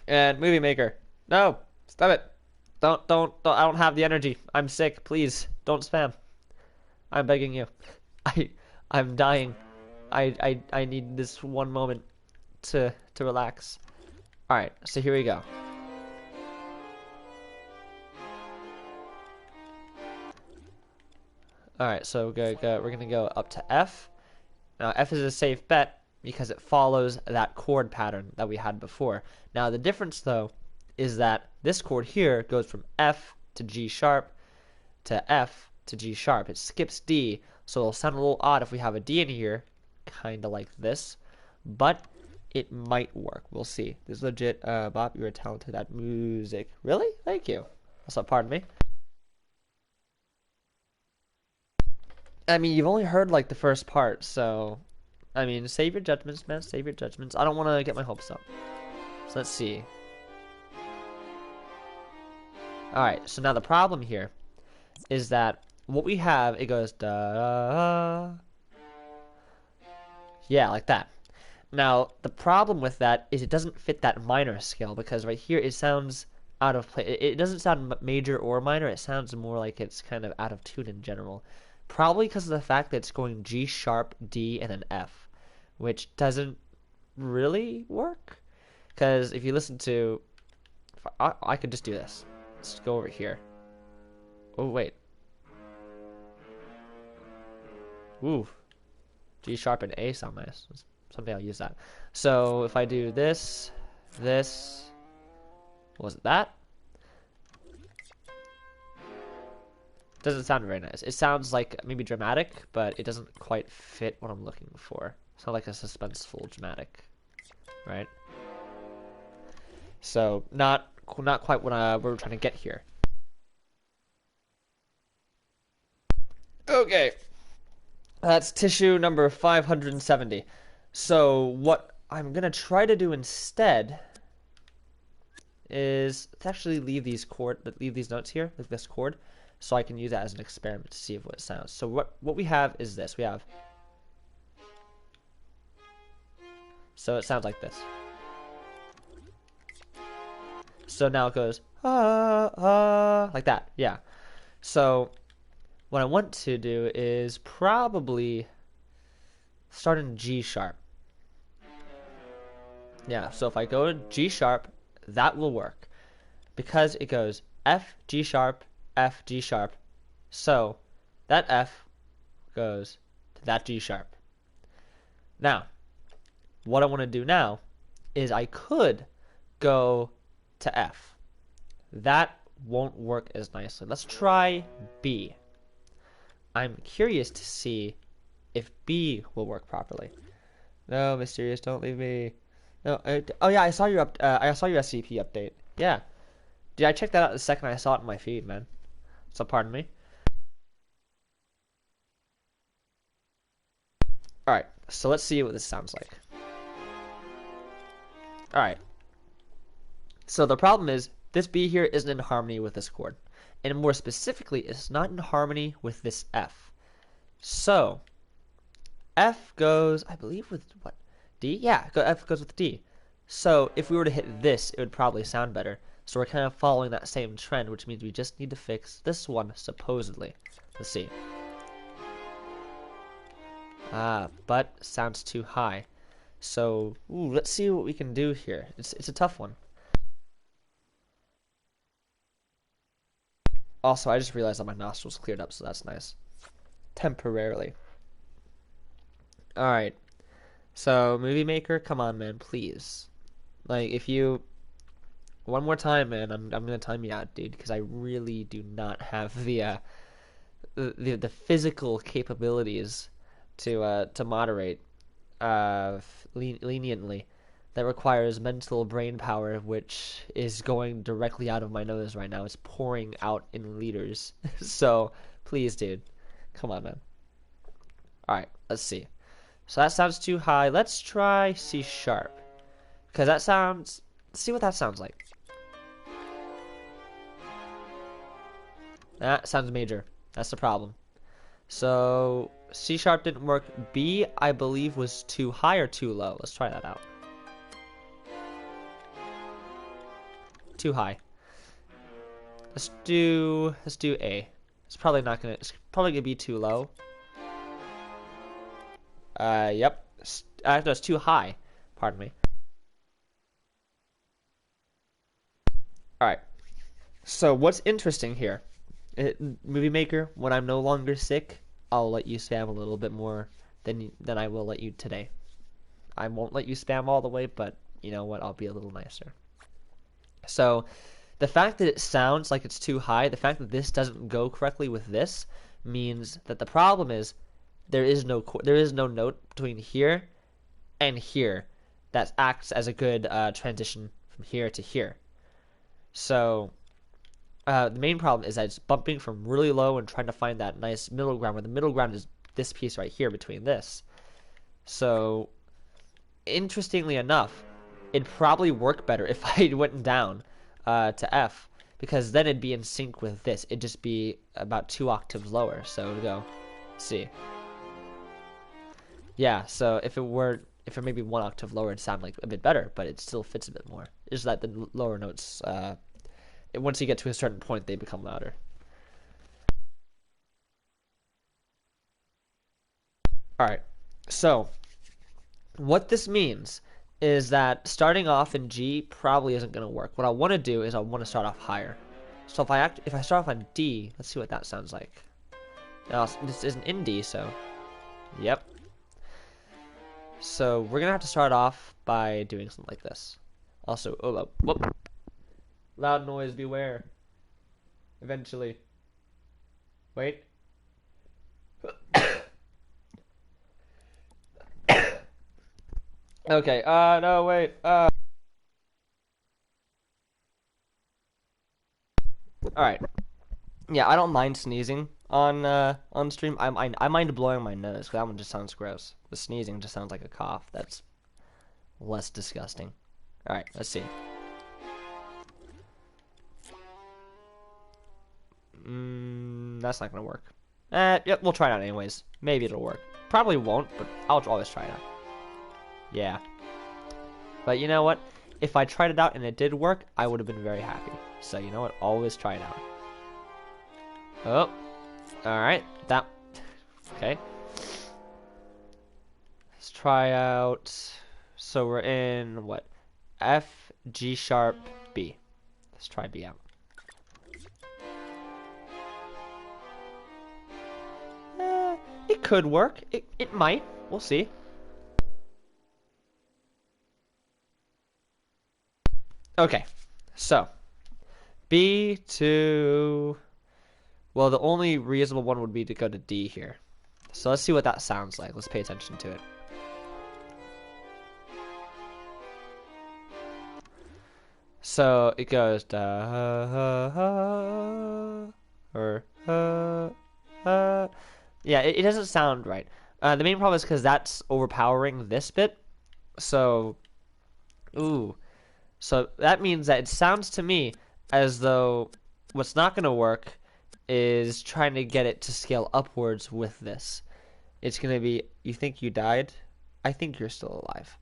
[SPEAKER 1] And Movie Maker. No! Stop it! Don't, I don't have the energy. I'm sick, please. Don't spam. I'm begging you. I'm dying. I need this one moment to relax. Alright, so here we go. Alright, so we're gonna go up to F. Now F is a safe bet because it follows that chord pattern that we had before. Now the difference though is that this chord here goes from F to G sharp to F to G sharp. It skips D, so it'll sound a little odd if we have a D in here, kinda like this, but it might work. We'll see. This is legit. Bob, you're talented at music. Really? Thank you. Also, pardon me. I mean, you've only heard like the first part, so I mean, save your judgments, man. Save your judgments. I don't want to get my hopes up. So let's see. Alright, so now the problem here is that what we have, it goes da. Yeah, like that. Now, the problem with that is it doesn't fit that minor scale because right here it sounds out of place. It doesn't sound major or minor. It sounds more like it's kind of out of tune in general. Probably because of the fact that it's going G sharp, D, and then F, which doesn't really work. Because if you listen to, I could just do this. Let's go over here. Oh wait. Ooh, G sharp and A sound nice. Someday I'll use that. So if I do this, was it that? Doesn't sound very nice. It sounds like maybe dramatic, but it doesn't quite fit what I'm looking for. It's not like a suspenseful dramatic, right? So not not quite what we're trying to get here. Okay, that's tissue number 570. So what I'm gonna try to do instead is to actually leave these notes here, like this chord, so I can use that as an experiment to see what it sounds. So what we have is this. We have, so it sounds like this. So now it goes like that. Yeah. So what I want to do is probably start in G sharp. Yeah, so if I go to G sharp, that will work because it goes F, G sharp, F, G sharp. So that F goes to that G sharp. Now, what I want to do now is I could go to F. That won't work as nicely. Let's try B. I'm curious to see if B will work properly. No, Mysterious, don't leave me. No, oh yeah, I saw your SCP update. Yeah, dude, I checked that out the second I saw it in my feed, man. So pardon me. All right, so let's see what this sounds like. All right. So the problem is this B here isn't in harmony with this chord, and more specifically, it's not in harmony with this F. So F goes, I believe, with what? D? Yeah, F goes with D. So if we were to hit this, it would probably sound better. So we're kind of following that same trend, which means we just need to fix this one, supposedly. Let's see. But sounds too high. So, let's see what we can do here. It's a tough one. Also, I just realized that my nostrils cleared up, so that's nice. Temporarily. Alright. So, Movie Maker, come on, man, please. Like, if you... One more time, man, I'm gonna time you out, dude, because I really do not have the physical capabilities to moderate leniently. That requires mental brain power, which is going directly out of my nose right now. It's pouring out in liters. So, please, dude. Come on, man. Alright, let's see. So that sounds too high. Let's try C sharp. Because that sounds... Let's see what that sounds like. That sounds major. That's the problem. So, C sharp didn't work. B, I believe, was too high or too low. Let's try that out. Too high. Let's do A. It's probably gonna be too low. Yep. No, it's too high. Pardon me. Alright. So what's interesting here? Movie Maker, when I'm no longer sick, I'll let you spam a little bit more than I will let you today. I won't let you spam all the way, but you know what? I'll be a little nicer. So, the fact that it sounds like it's too high, the fact that this doesn't go correctly with this, means that the problem is there is no note between here and here that acts as a good transition from here to here. So, the main problem is that it's bumping from really low and trying to find that nice middle ground, where the middle ground is this piece right here between this. So, interestingly enough, it'd probably work better if I went down to F, because then it'd be in sync with this. It'd just be about 2 octaves lower. So it'd go C. Yeah, so if it maybe 1 octave lower, it'd sound like a bit better, but it still fits a bit more. It's just that the lower notes, once you get to a certain point, they become louder. Alright, so what this means is that starting off in G probably isn't going to work. What I want to do is I want to start off higher. So if I start off on D, let's see what that sounds like. Now, this isn't in D, so yep. So we're gonna have to start off by doing something like this. Also, whoop. Loud noise, beware. Eventually. Wait. Okay, no, wait, All right. Yeah, I don't mind sneezing on stream. I mind blowing my nose, 'cause that one just sounds gross. The sneezing just sounds like a cough. That's less disgusting. All right, let's see. That's not gonna work. Yep, we'll try it out anyways. Maybe it'll work. Probably won't, but I'll always try it out. Yeah. But you know what? If I tried it out and it did work, I would have been very happy. So you know what? Always try it out. Oh. Alright. That. Okay. Let's try out. So we're in what? F, G sharp, B. Let's try B out. It could work. It might. We'll see. Okay. So B to. Well, the only reasonable one would be to go to D here. So let's see what that sounds like. Let's pay attention to it. So it goes da or yeah, it doesn't sound right. The main problem is because that's overpowering this bit. So, ooh, so that means that it sounds to me as though what's not going to work is trying to get it to scale upwards with this. It's going to be, you think you died? I think you're still alive.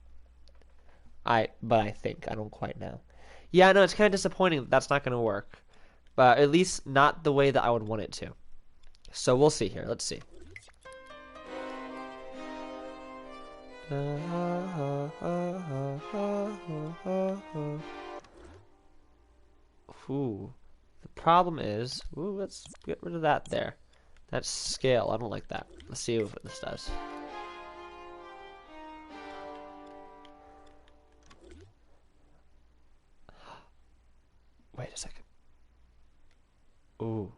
[SPEAKER 1] But I think, I don't quite know. Yeah, no, it's kind of disappointing that that's not going to work. But at least not the way that I would want it to. So we'll see here. Let's see. Ooh. The problem is, ooh, let's get rid of that there. That's scale. I don't like that. Let's see what this does. Wait a second. Ooh.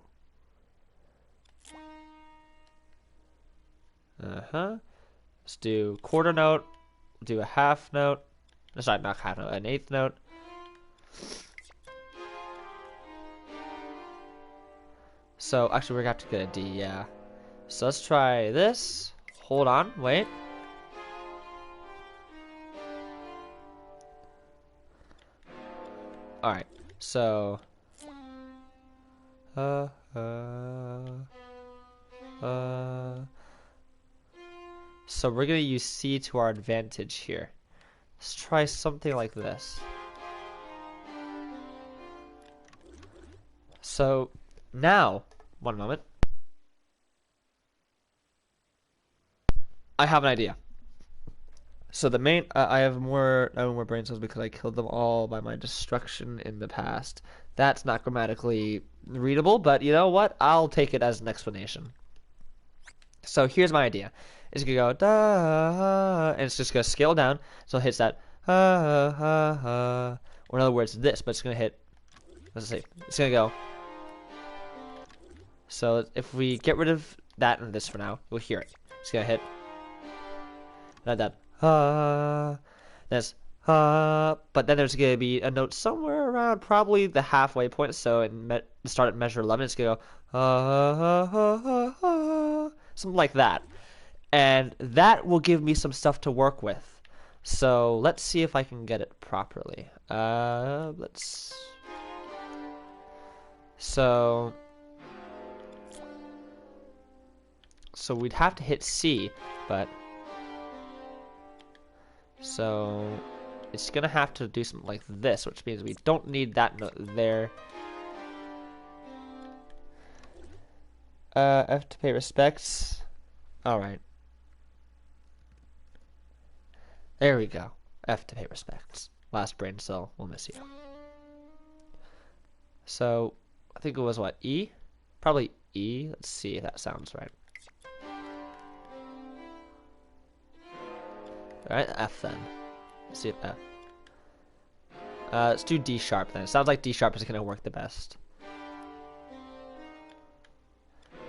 [SPEAKER 1] Let's do quarter note. Do a half note. Sorry, not half note. An eighth note. So actually, we're gonna have to get a D. Yeah. So let's try this. Hold on. Wait. All right. So. So we're gonna use C to our advantage here. Let's try something like this. So now, one moment. I have an idea. So the main, I have more brain cells because I killed them all by my destruction in the past. That's not grammatically readable, but you know what? I'll take it as an explanation. So here's my idea. It's gonna go da, and it's just gonna scale down. So it hits that or in other words, this, but it's gonna hit. Let's see. It's gonna go. So if we get rid of that and this for now, we'll hear it. It's gonna hit. Not that. That's but then there's gonna be a note somewhere around probably the halfway point. So it start at measure 11. It's gonna go something like that, and that will give me some stuff to work with. So let's see if I can get it properly. Let's. So we'd have to hit C, but. So it's gonna have to do something like this, which means we don't need that note there. F to pay respects. Alright. There we go. F to pay respects. Last brain cell, we'll miss you. So I think it was what, E? Probably E. Let's see if that sounds right. Alright, F then. Let's see if F. Let's do D sharp then. It sounds like D sharp is gonna work the best.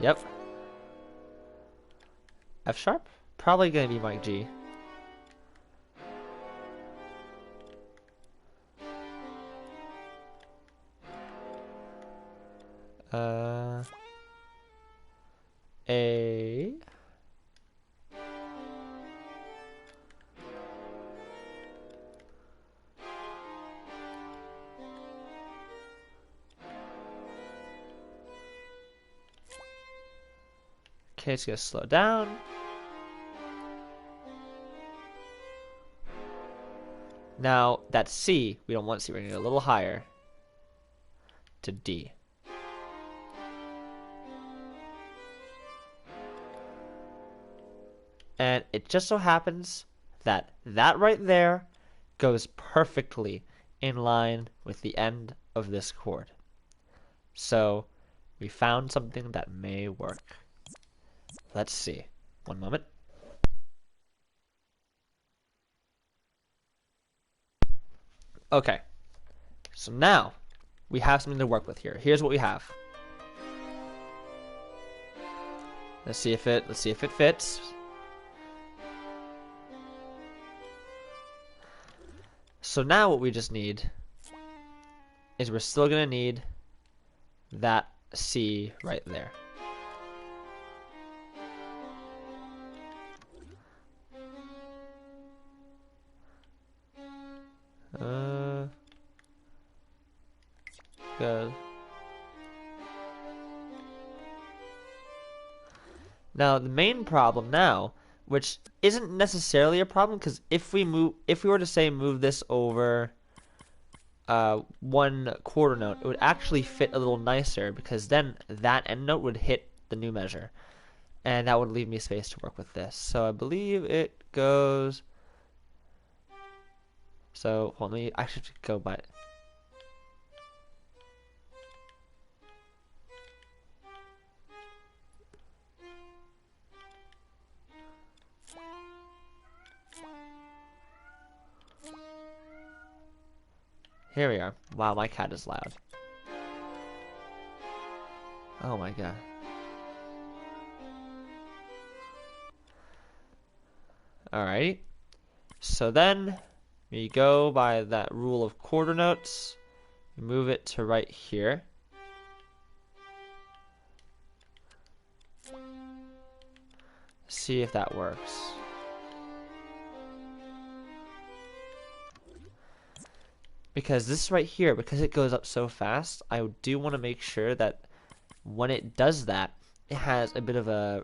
[SPEAKER 1] Yep. F sharp? Probably gonna be my G. A. Okay, it's gonna slow down. Now that's C. We don't want C. We're gonna go a little higher to D. And it just so happens that that right there goes perfectly in line with the end of this chord. So we found something that may work. Let's see. One moment. Okay. So now we have something to work with here. Here's what we have. Let's see if it fits. So now what we just need is we're still gonna need that C right there. Good. Now the main problem now, which isn't necessarily a problem, because if we were to say move this over one quarter note, it would actually fit a little nicer, because then that end note would hit the new measure, and that would leave me space to work with this. So I believe it goes. So hold on, let me actually have to go by. Here we are. Wow, my cat is loud. Oh my god. Alright. So then we go by that rule of quarter notes. We move it to right here. See if that works. Because this right here, because it goes up so fast, I do want to make sure that when it does that, it has a bit of a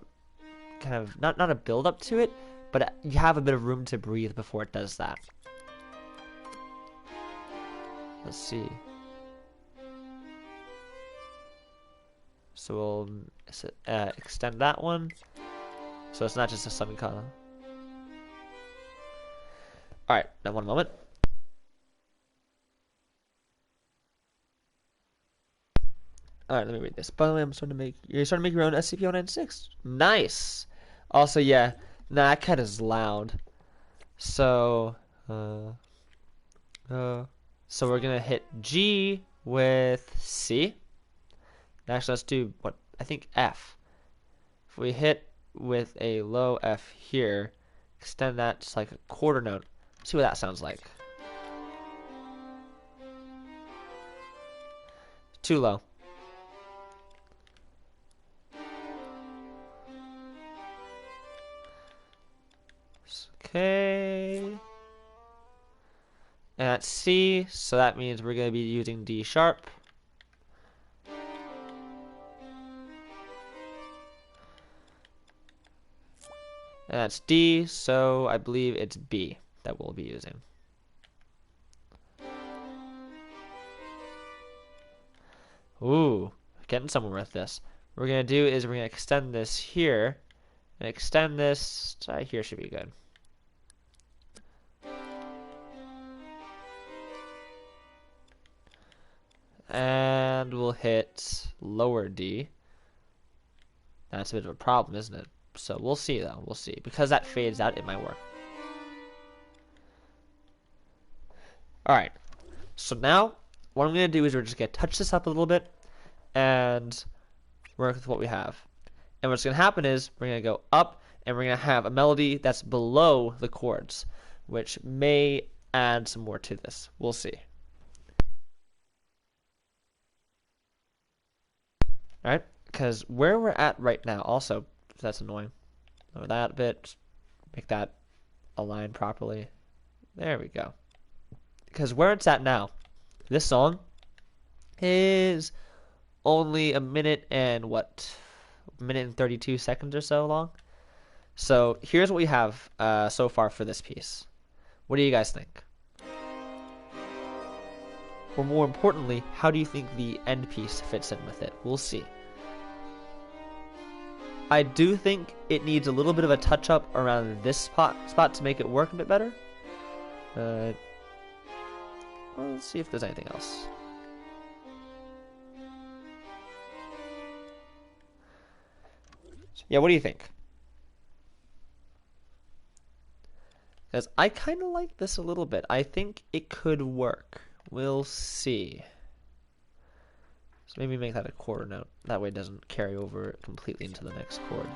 [SPEAKER 1] kind of not a build up to it, but you have a bit of room to breathe before it does that. Let's see. So we'll extend that one, so it's not just a sudden cut. All right, now one moment. Alright, let me read this. By the way, you're starting to make your own SCP-096. Nice! Also, yeah, nah, that cat is loud. So, so we're gonna hit G with C. Actually, let's do, I think F. If we hit with a low F here, extend that to like a quarter note. See what that sounds like. Too low. Okay. And that's C, so that means we're going to be using D sharp. And that's D, so I believe it's B that we'll be using. Ooh, getting somewhere with this. What we're going to do is we're going to extend this here, and extend this right here should be good. And we'll hit lower D. That's a bit of a problem, isn't it? So we'll see, though. We'll see. Because that fades out, it might work. Alright. So now, what I'm going to do is we're just going to touch this up a little bit and work with what we have. And what's going to happen is we're going to go up and we're going to have a melody that's below the chords, which may add some more to this. We'll see. Alright? Because where we're at right now, also, that's annoying. Lower that a bit. Just make that align properly. There we go. Because where it's at now, this song is only a minute and what? A minute and 32 seconds or so long. So here's what we have so far for this piece. What do you guys think? Or more importantly, how do you think the end piece fits in with it? We'll see. I do think it needs a little bit of a touch up around this spot to make it work a bit better. Well, let's see if there's anything else. Yeah, what do you think? Because I kind of like this a little bit. I think it could work. We'll see. So maybe make that a quarter note. That way it doesn't carry over completely into the next chord.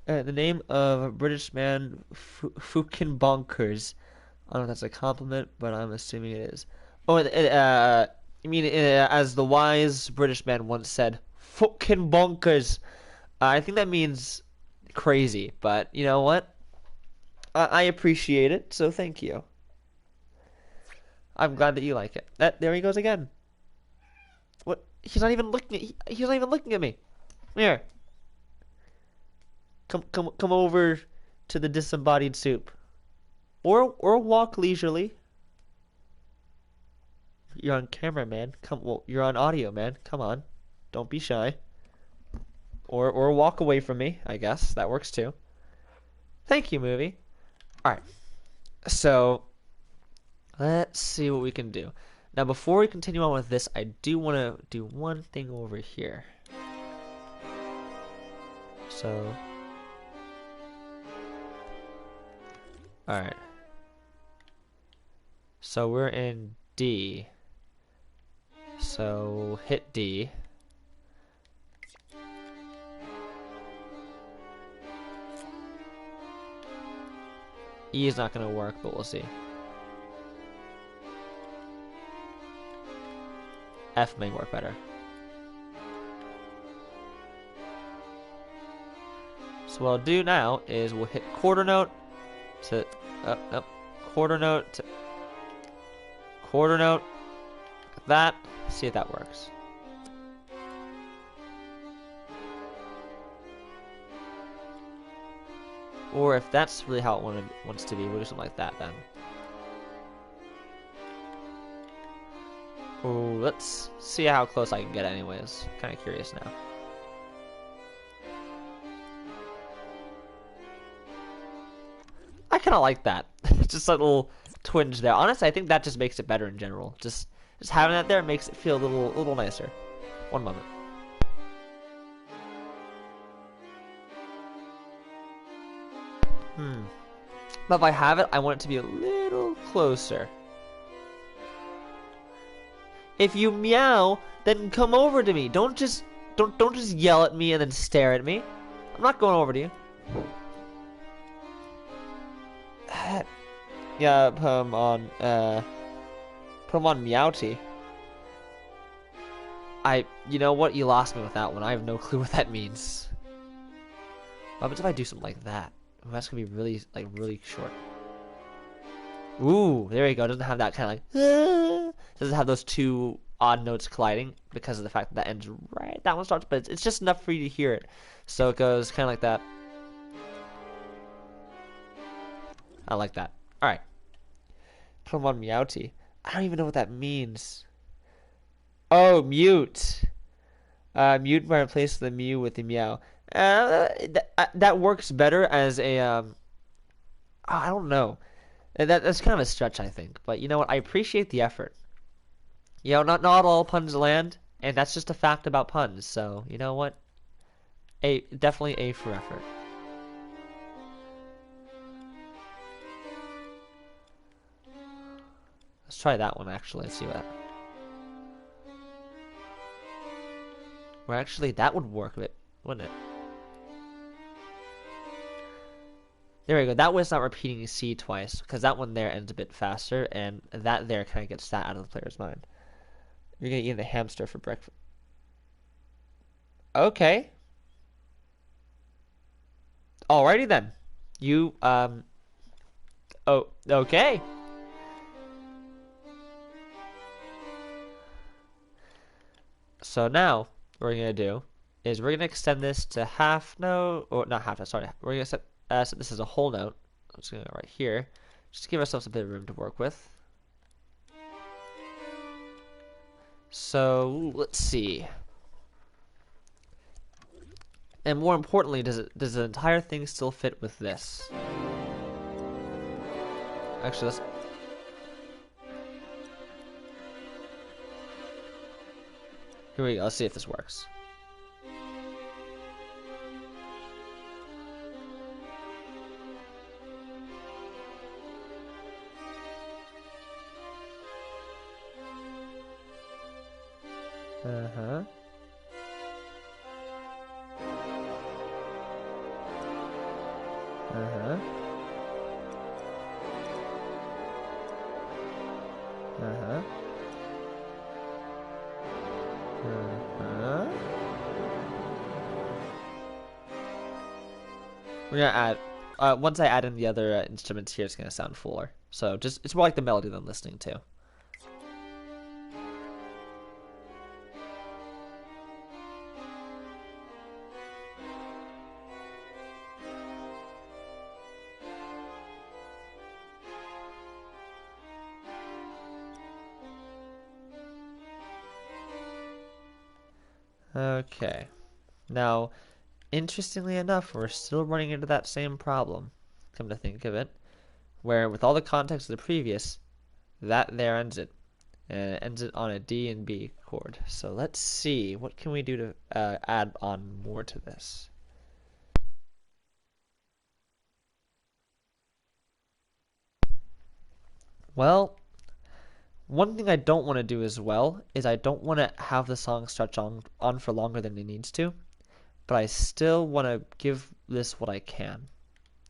[SPEAKER 1] The name of a British man, Fucking Bonkers. I don't know if that's a compliment, but I'm assuming it is. Oh, I mean, as the wise British man once said, fucking bonkers. I think that means crazy, but you know what? I appreciate it, so thank you. I'm glad that you like it. There he goes again. What? He's not even looking. He's not even looking at me. Here. Come over to the disembodied soup, or walk leisurely. You're on camera, man. Well, you're on audio, man. Come on, don't be shy. Or walk away from me. I guess that works too. Thank you, movie. All right. So let's see what we can do. Now, before we continue on with this, I do want to do one thing over here. So, all right. So we're in D. So hit D. E is not going to work, but we'll see. F may work better. So what I'll do now is we'll hit quarter note to quarter note to quarter note. That. See if that works. Or if that's really how it wants to be, we'll do something like that then. Oh, let's see how close I can get anyways. Kind of curious now. I kind of like that. Just a little twinge there. Honestly, I think that just makes it better in general. Just having that there makes it feel a little nicer. One moment. But if I have it, I want it to be a little closer. If you meow, then come over to me. Don't just yell at me and then stare at me. I'm not going over to you. Yeah, put him on Meowty. You know what? You lost me with that one. I have no clue what that means. What happens if I do something like that? Ooh, that's gonna be really short. Ooh, there you go. It doesn't have that kind of doesn't have those two odd notes colliding because of the fact that that ends right. That one starts, but it's just enough for you to hear it. So it goes kind of like that. I like that. All right. Put him on Meowty. I don't even know what that means. Oh, mute. Mute by replace the mew with the meow. That works better as a I don't know. That's kind of a stretch, I think. But you know what? I appreciate the effort. You know, not all puns land, and that's just a fact about puns. So you know what? Definitely A for effort. Let's try that one actually. Let's see what. Well, actually, that would work a bit, wouldn't it? There we go. That way it's not repeating C twice, because that one there ends a bit faster, and that there kind of gets that out of the player's mind. You're gonna eat a hamster for breakfast. Okay. Alrighty then. You oh, okay. So now what we're gonna do is we're gonna extend this to half note, or not half note, sorry. We're gonna set this as a whole note. I'm just gonna go right here. Just to give ourselves a bit of room to work with. So let's see. And more importantly, does the entire thing still fit with this? Actually, let's. Here we go. Let's see if this works. Uh-huh. Uh-huh. Uh-huh. Uh-huh. We're gonna add once I add in the other instruments here, it's gonna sound fuller. So just it's more like the melody than listening to. Okay. Now, interestingly enough, we're still running into that same problem, come to think of it, where with all the context of the previous, that there ends it. And it ends it on a D and B chord. So let's see, what can we do to add on more to this? Well, one thing I don't want to do as well is I don't want to have the song stretch on for longer than it needs to, but I still want to give this what I can.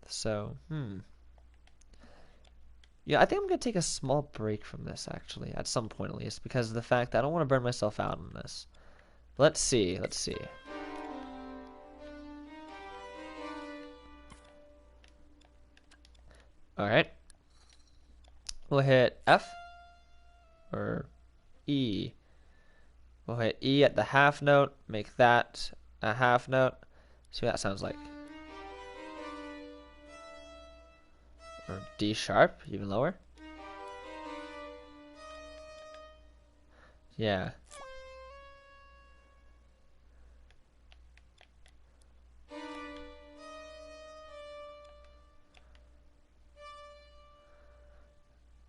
[SPEAKER 1] So, yeah, I think I'm going to take a small break from this, actually, at some point at least, because of the fact that I don't want to burn myself out on this. Let's see. Alright. We'll hit F, or E. We'll hit E at the half note, make that a half note. See what that sounds like. Or D sharp, even lower. Yeah.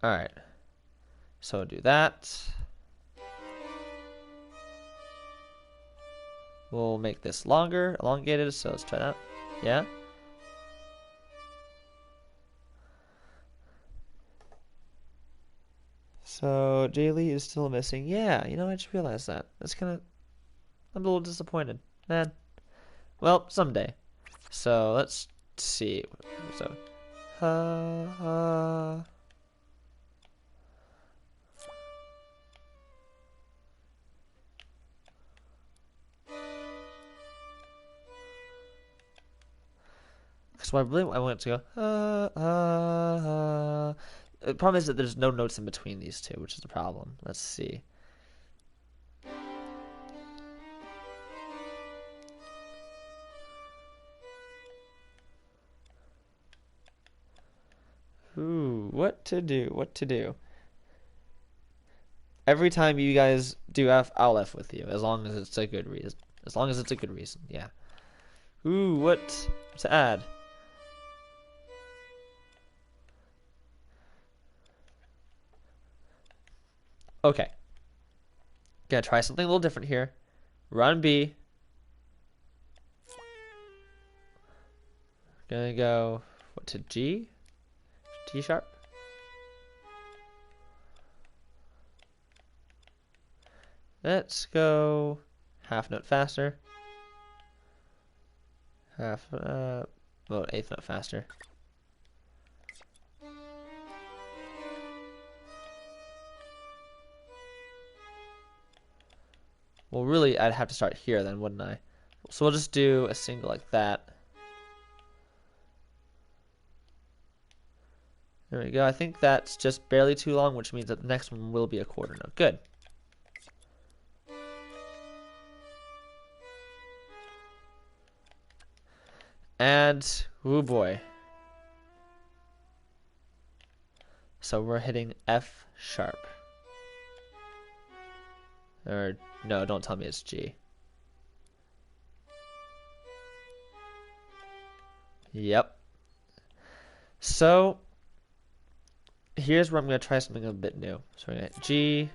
[SPEAKER 1] Alright. So do that. We'll make this longer, elongated, so let's try that. Yeah. So Jaylee is still missing. Yeah, you know, I just realized that. That's kind of. I'm a little disappointed, man. Well, someday. So let's see. So, so I want to go. The problem is that there's no notes in between these two, which is the problem. Let's see. Ooh, what to do? What to do? Every time you guys do F, I'll F with you, as long as it's a good reason. As long as it's a good reason, yeah. Ooh, what to add? Okay. Gonna try something a little different here. Run B. Gonna go, what, to G? G sharp? Let's go half note faster. Well, eighth note faster. Well, really, I'd have to start here then, wouldn't I? So we'll just do a single like that. There we go. I think that's just barely too long, which means that the next one will be a quarter note. Good. And, oh boy. So we're hitting F sharp. Or, no, don't tell me it's G. Yep. So, here's where I'm going to try something a bit new. So we're going to G,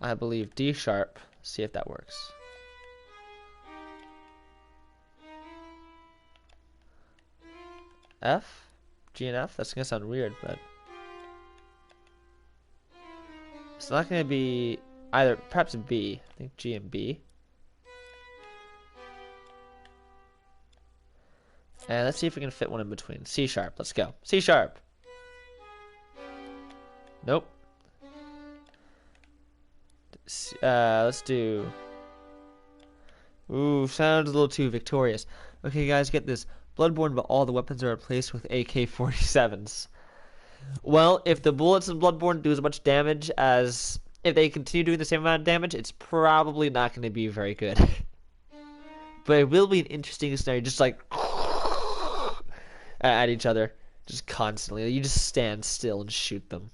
[SPEAKER 1] I believe D sharp, see if that works. F? G and F? That's going to sound weird, but it's not going to be either, perhaps B. I think G and B. And let's see if we can fit one in between. C sharp, let's go. C sharp. Nope. Let's do... Ooh, sounds a little too victorious. Okay, guys, get this. Bloodborne, but all the weapons are replaced with AK-47s. Well, if the bullets in Bloodborne do as much damage as... If they continue doing the same amount of damage, it's probably not going to be very good. But it will be an interesting scenario, just like... at each other. Just constantly. You just stand still and shoot them.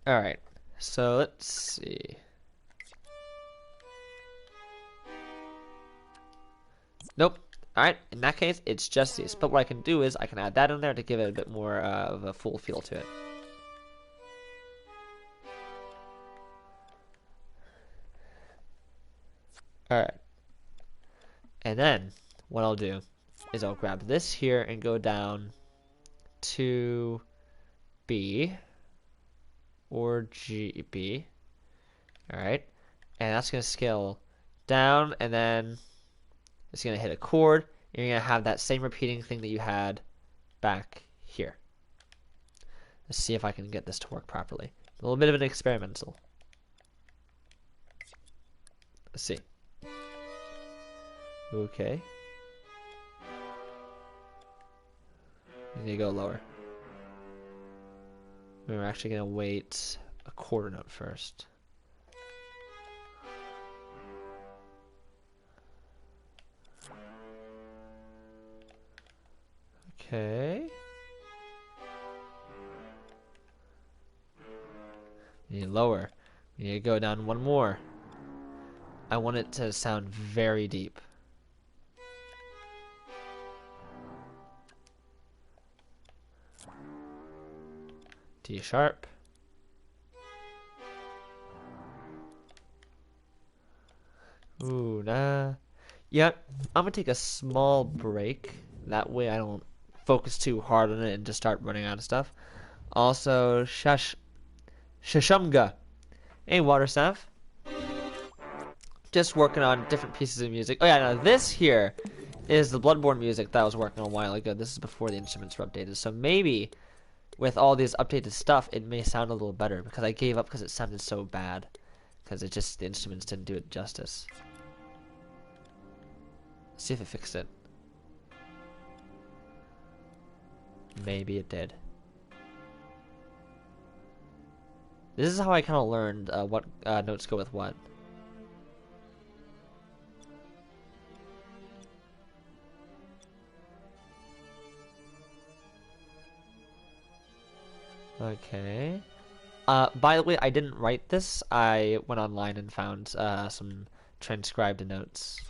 [SPEAKER 1] Alright, so let's see. Nope. Alright, in that case, it's just these. But what I can do is I can add that in there to give it a bit more of a full feel to it. Alright. And then, what I'll do is I'll grab this here and go down to B. Or G, B. Alright. And that's going to scale down, and then it's going to hit a chord. You're going to have that same repeating thing that you had back here. Let's see if I can get this to work properly. A little bit of an experimental. Let's see. Okay. You need to go lower. We're actually going to wait a quarter note first. Okay. You need lower. We need to go down one more. I want it to sound very deep. D sharp. Ooh, nah. Yeah, I'm gonna take a small break. That way I don't focus too hard on it and just start running out of stuff. Also, Shashamga. Hey, Water Staff. Just working on different pieces of music. Oh yeah, now this here is the Bloodborne music that I was working on a while ago. This is before the instruments were updated. So maybe with all this updated stuff, it may sound a little better, because I gave up because it sounded so bad. Because it just, the instruments didn't do it justice. Let's see if it fixed it. Maybe it did. This is how I kind of learned what notes go with what. Okay. By the way, I didn't write this. I went online and found some transcribed notes.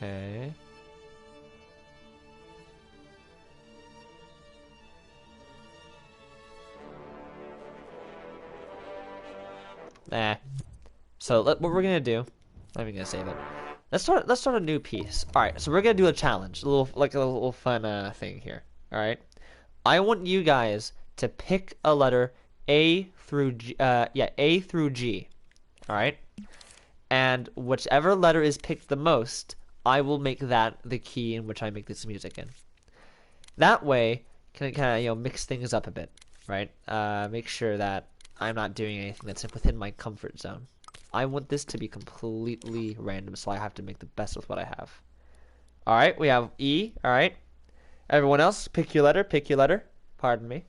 [SPEAKER 1] Okay. Nah. So what we're gonna do? I'm even gonna save it. Let's start a new piece. All right. So we're gonna do a challenge, a little fun thing here. All right. I want you guys to pick a letter A through G. A through G. All right. And whichever letter is picked the most, I will make that the key in which I make this music in. That way, can kind of mix things up a bit, right? Make sure that I'm not doing anything that's within my comfort zone. I want this to be completely random, so I have to make the best with what I have. All right, we have E. All right, everyone else, pick your letter. Pick your letter. Pardon me.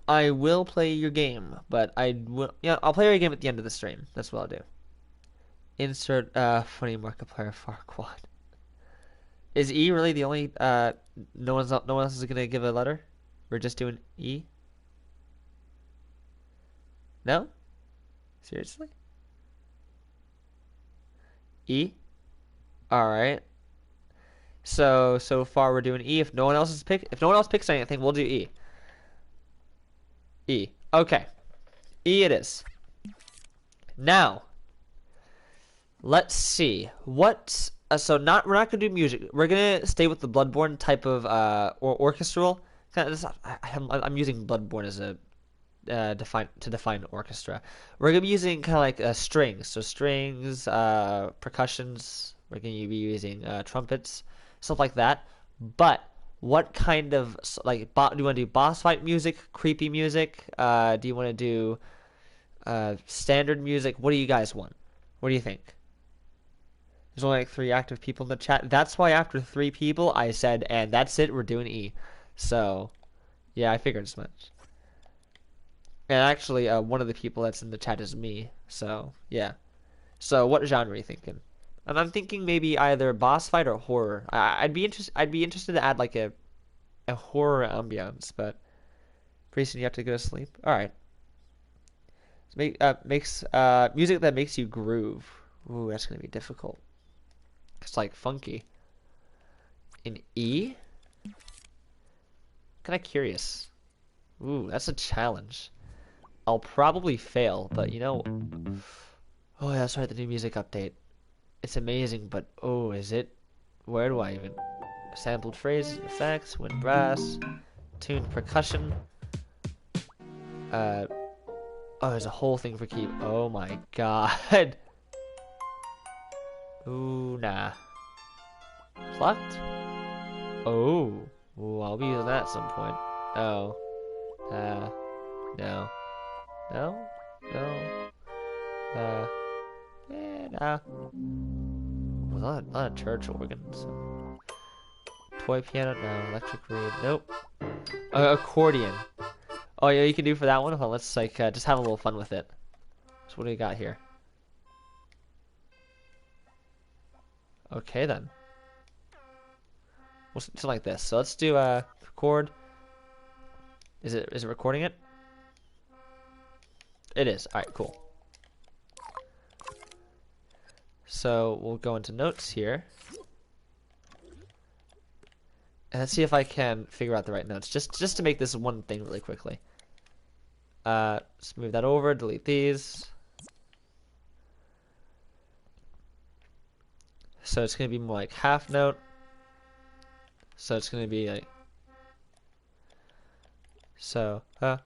[SPEAKER 1] I will play your game, but I will. Yeah, I'll play your game at the end of the stream. That's what I'll do. Insert funny Markiplier Farquad. Is E really the only? No one else is gonna give a letter. We're just doing E. No? Seriously? E. All right. So far we're doing E. If no one else picks anything, we'll do E. E. Okay. E it is. Now, let's see. What? So we're not gonna do music. We're gonna stay with the Bloodborne type of or orchestral. I'm using Bloodborne as a define orchestra. We're gonna be using kind of like strings. So strings, percussions. We're gonna be using trumpets, stuff like that. But what kind of do you want to do boss fight music, creepy music? Do you want to do standard music? What do you guys want? What do you think? There's only like 3 active people in the chat. That's why after 3 people, I said, and that's it. We're doing E. So, yeah, I figured as much. And actually, one of the people that's in the chat is me. So, yeah. So, what genre are you thinking? And I'm thinking maybe either boss fight or horror. I'd be interested to add like a horror ambiance, but pretty soon you have to go to sleep. All right. Makes music that makes you groove. Ooh, that's gonna be difficult. It's like funky. In E? Kind of curious. Ooh, that's a challenge. I'll probably fail, but you know. Oh, yeah, that's right. The new music update. It's amazing, but oh, is it? Where do I even? Sampled phrases, effects, wind brass, tuned percussion. Oh, there's a whole thing for keep. Oh my god. Ooh, nah. Plucked? Oh. Ooh, I'll be using that at some point. Oh. No. No. No. Yeah, nah. Well, not a church organ. So. Toy piano? No. Electric reed? Nope. Accordion. Oh, yeah, you can do for that one? Hold on, let's like just have a little fun with it. So what do we got here? Okay then. We'll something like this. So let's do record. Is it recording it? It is. All right, cool. So we'll go into notes here. And let's see if I can figure out the right notes. Just to make this one thing really quickly. Let's move that over, delete these. So it's gonna be more like half note. So it's gonna be like so I'm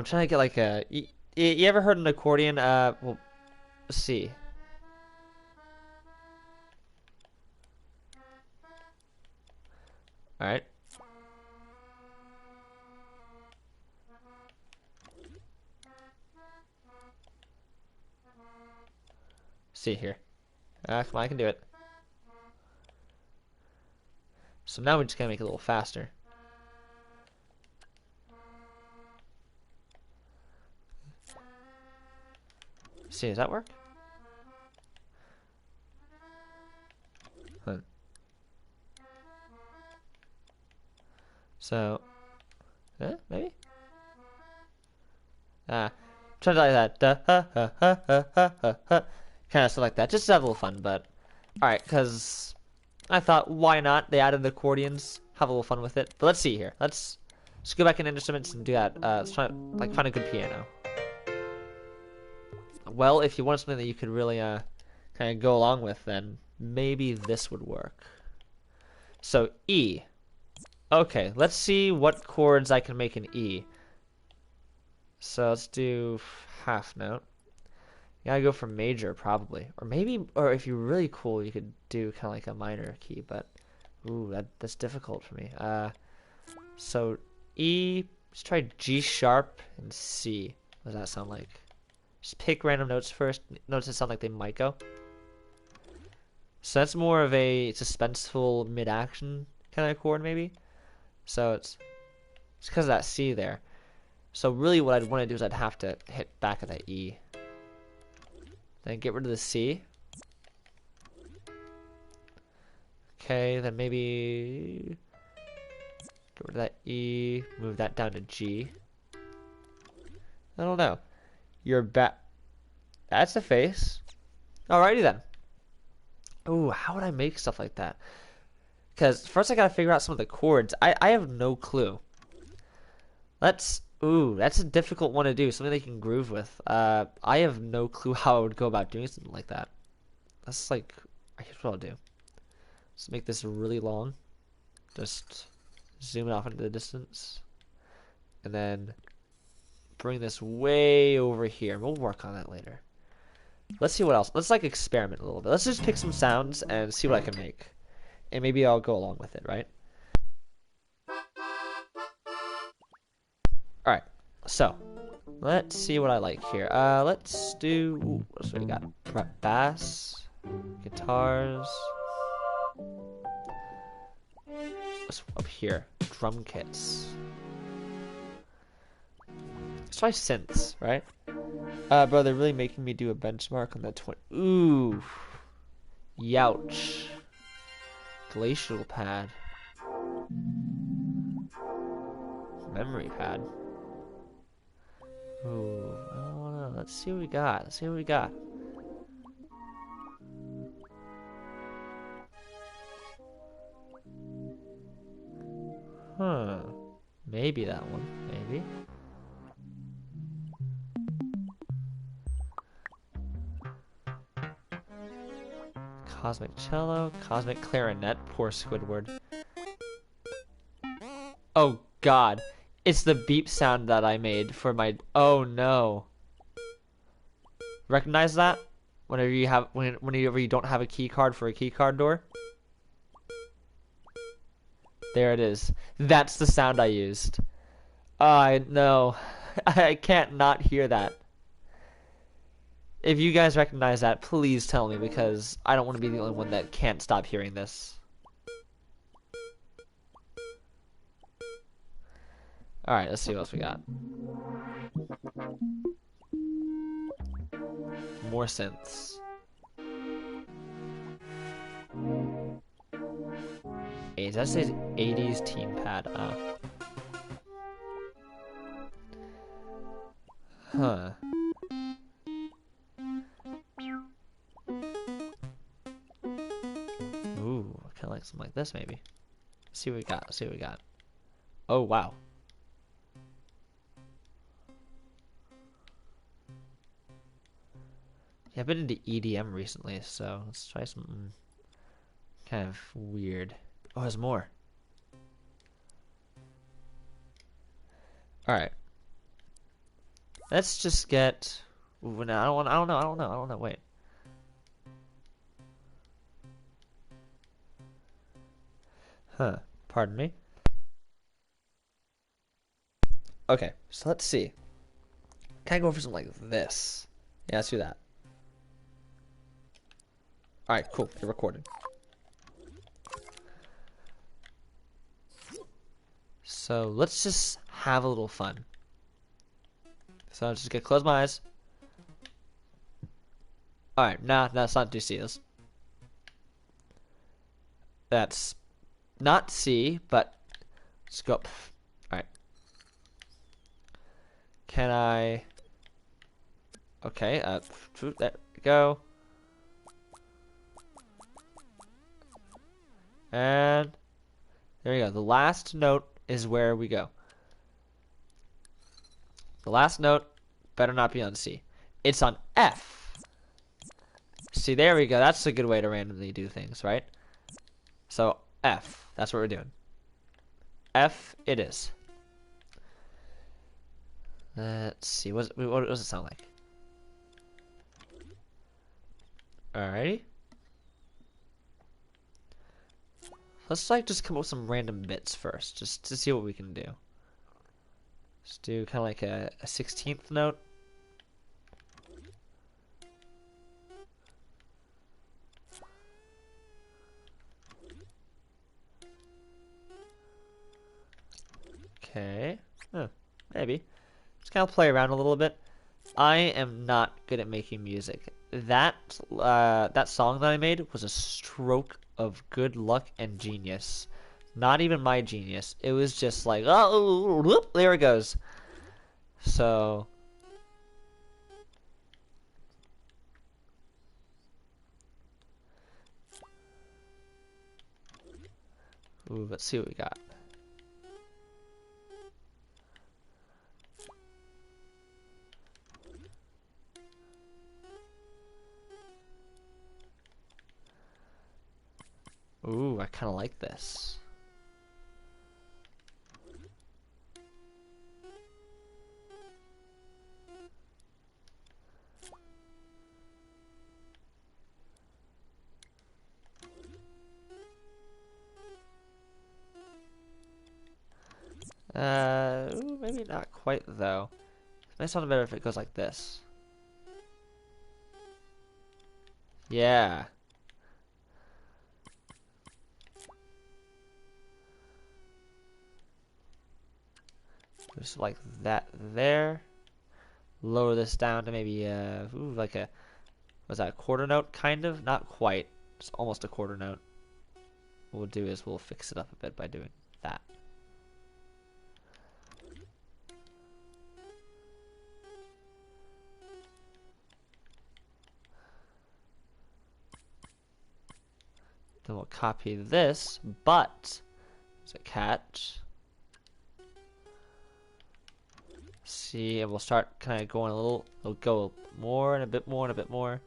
[SPEAKER 1] trying to get like a you ever heard an accordion? Well, let's see. All right. See here. Come on, I can do it. So now we're just gonna make it a little faster. See, does that work? Huh. So, maybe? Try to like that. Kind of stuff like that. Just to have a little fun, but alright, because I thought, why not? They added the accordions. Have a little fun with it. But let's see here. Let's go back in instruments and do that. Let's try like find a good piano. Well, if you want something that you could really kind of go along with, then maybe this would work. So E. Okay, let's see what chords I can make an E. So let's do half note. You gotta go for major probably, or maybe, or if you're really cool, you could do kind of like a minor key. But ooh, that's difficult for me. So E. Let's try G sharp and C. What does that sound like? Just pick random notes first. Notes that sound like they might go. So that's more of a suspenseful mid-action kind of chord, maybe. So it's because of that C there. So really, what I'd want to do is I'd have to hit back at that E. Then get rid of the C. Okay, then maybe get rid of that E. Move that down to G. I don't know. You're back. That's the face. Alrighty then. Ooh, how would I make stuff like that? Because first I gotta figure out some of the chords. I have no clue. Ooh, that's a difficult one to do. Something they can groove with. I have no clue how I would go about doing something like that. That's like, here's what I'll do. Let's make this really long. Just zoom it off into the distance. And then bring this way over here. We'll work on that later. Let's see what else. Let's like experiment a little bit. Let's just pick some sounds and see what I can make. And maybe I'll go along with it, right? Alright, so let's see what I like here. Let's do, ooh, what we got? Bass, guitars. What's up here? Drum kits. Let's try synths, right? Bro, they're really making me do a benchmark on that 20. Ooh. Youch. Glacial pad. Memory pad. Ooh, I don't know. Let's see what we got. Let's see what we got. Huh. Maybe that one. Maybe. Cosmic cello, cosmic clarinet. Poor Squidward. Oh God. It's the beep sound that I made for my. Oh no. Recognize that? Whenever you don't have a key card for a key card door. There it is. That's the sound I used. I know. I can't not hear that. If you guys recognize that, please tell me, because I don't want to be the only one that can't stop hearing this. Alright, let's see what else we got. More synths. That says 80s team pad. Oh. Huh. Ooh, kind of like something like this, maybe. Let's see what we got. Let's see what we got. Oh, wow. Yeah, I've been into EDM recently, so let's try something kind of weird. Oh, there's more. All right. Let's just get. Ooh, no, I don't know. Wait. Huh. Pardon me. Okay, so let's see. Can I go for something like this? Yeah, let's do that. All right, cool. You're recording. So let's just have a little fun. So I'm just gonna close my eyes. All right, nah, that's not do C. That's not C, but let's go up. All right. Can I? Okay. There we go. And there you go. The last note is where we go. The last note better not be on C. It's on F. See, there we go. That's a good way to randomly do things, right? So F. That's what we're doing. F it is. Let's see. What does it sound like? Alrighty. Let's like just come up with some random bits first, just to see what we can do. Let's do kind of like a 16th note. Okay. Huh, maybe. Just kind of play around a little bit. I am not good at making music. That song that I made was a stroke of good luck and genius. Not even my genius. It was just like, oh, whoop, there it goes. So, ooh, let's see what we got. Ooh, I kind of like this. Ooh, maybe not quite though. It might sound better if it goes like this. Yeah. Just like that there. Lower this down to maybe ooh, like a, was that a quarter note kind of? Not quite. It's almost a quarter note. What we'll do is we'll fix it up a bit by doing that. Then we'll copy this, but there's a catch. See, and we'll start kind of going a little, it'll go more and a bit more and a bit more.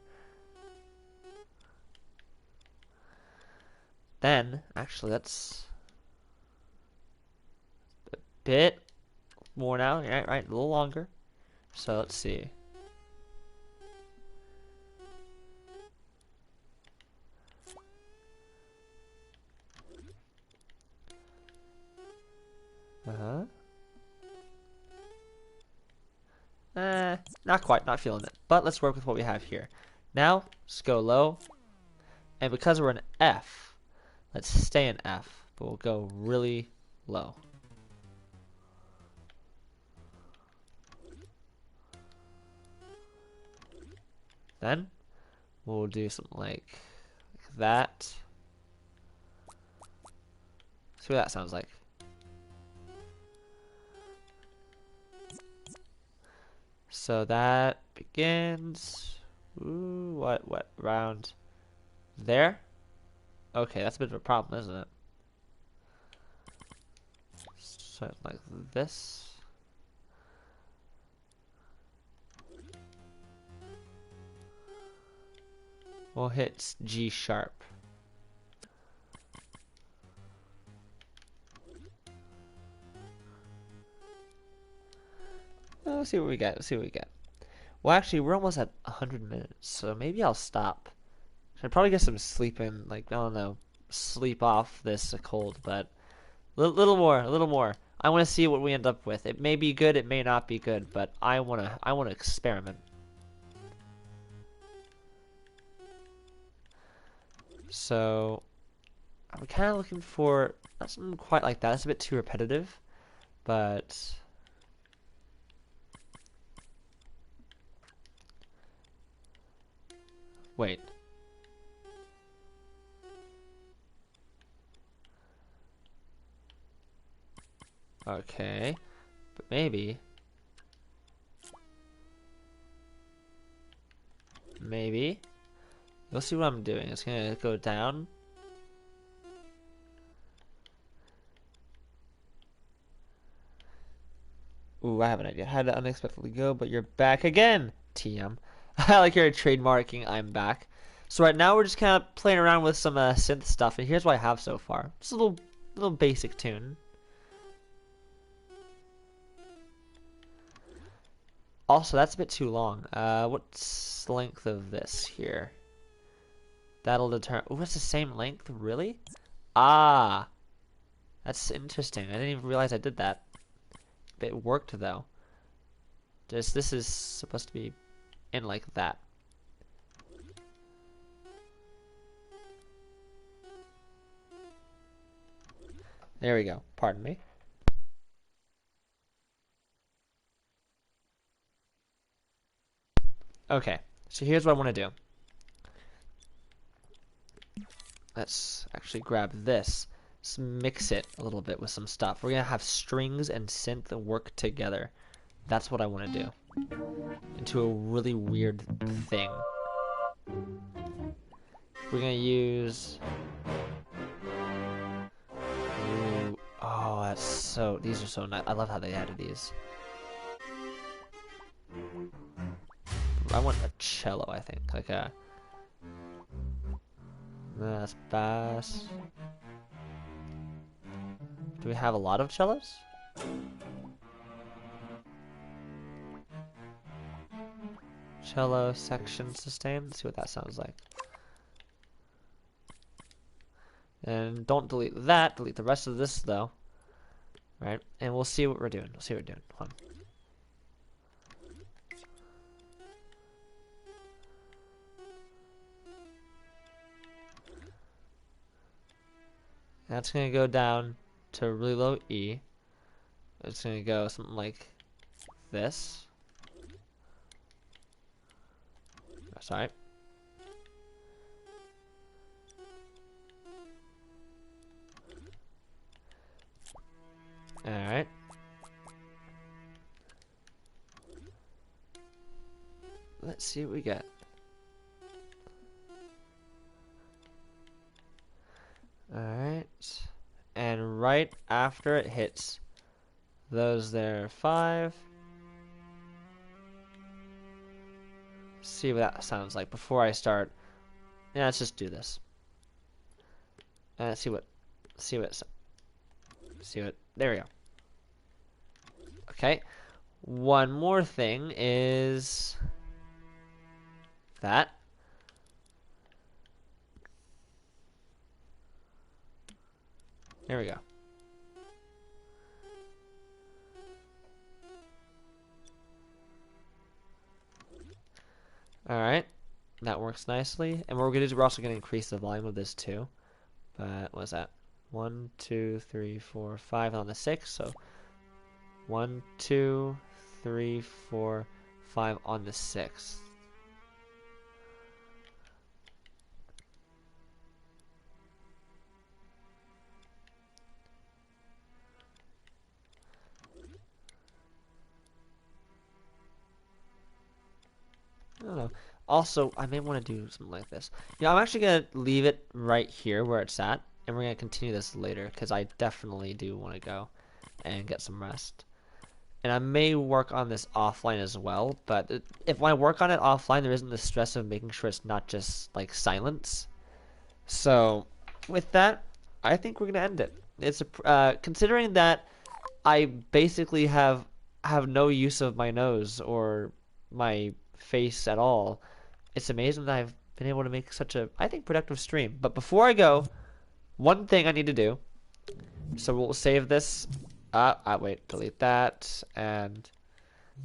[SPEAKER 1] Then, actually, that's a bit more now, right, a little longer. So let's see. Not quite, not feeling it. But let's work with what we have here. Now, let's go low. And because we're in F, let's stay in F, but we'll go really low. Then, we'll do something like that. See what that sounds like. So that begins, ooh, what round there? Okay, that's a bit of a problem, isn't it? So like this. We'll hit G sharp. Let's see what we get. Let's see what we get. Well, actually, we're almost at 100 minutes, so maybe I'll stop. Should probably get some sleep in, like, I don't know, sleep off this cold, but little more, a little more. I want to see what we end up with. It may be good, it may not be good, but I wanna experiment. So, I'm kind of looking for not something quite like that. It's a bit too repetitive, but wait. Okay, but maybe you'll see what I'm doing. It's gonna go down. Ooh, I have an idea. How to unexpectedly go, but you're back again. TM. I like your trademarking. I'm back. So right now we're just kind of playing around with some synth stuff, and here's what I have so far. Just a little basic tune. Also, that's a bit too long. What's the length of this here? That'll determine. Oh, it's the same length, really? Ah, that's interesting. I didn't even realize I did that. It worked though. This is supposed to be in like that. There we go. Pardon me. Okay, so here's what I want to do. Let's actually grab this. Let's mix it a little bit with some stuff. We're gonna have strings and synth work together. That's what I want to do. Into a really weird thing. We're gonna use. Ooh, oh, that's so. These are so nice. I love how they added these. I want a cello, I think. Like a. That's bass. Do we have a lot of cellos? Cello section sustain. Let's see what that sounds like. And don't delete that. Delete the rest of this though. Right? And we'll see what we're doing. We'll see what we're doing. Hold on. That's gonna go down to a really low E. It's gonna go something like this. Sorry. Alright. Let's see what we get. Alright. And right after it hits those there 5. See what that sounds like before I start. Yeah, let's just do this. See what there we go. Okay. One more thing is that. There we go. Alright. That works nicely. And what we're gonna do is we're also gonna increase the volume of this too. But what is that? 1, 2, 3, 4, 5 on the 6. So 1, 2, 3, 4, 5 on the 6. I don't know. Also, I may want to do something like this. Yeah, I'm actually going to leave it right here where it's at, and we're going to continue this later, because I definitely do want to go and get some rest. And I may work on this offline as well, but if I work on it offline, there isn't the stress of making sure it's not just, like, silence. So, with that, I think we're going to end it. It's considering that I basically have no use of my nose or my face at all. It's amazing that I've been able to make such a, I think, productive stream. But before I go, one thing I need to do. So we'll save this. Wait, delete that, and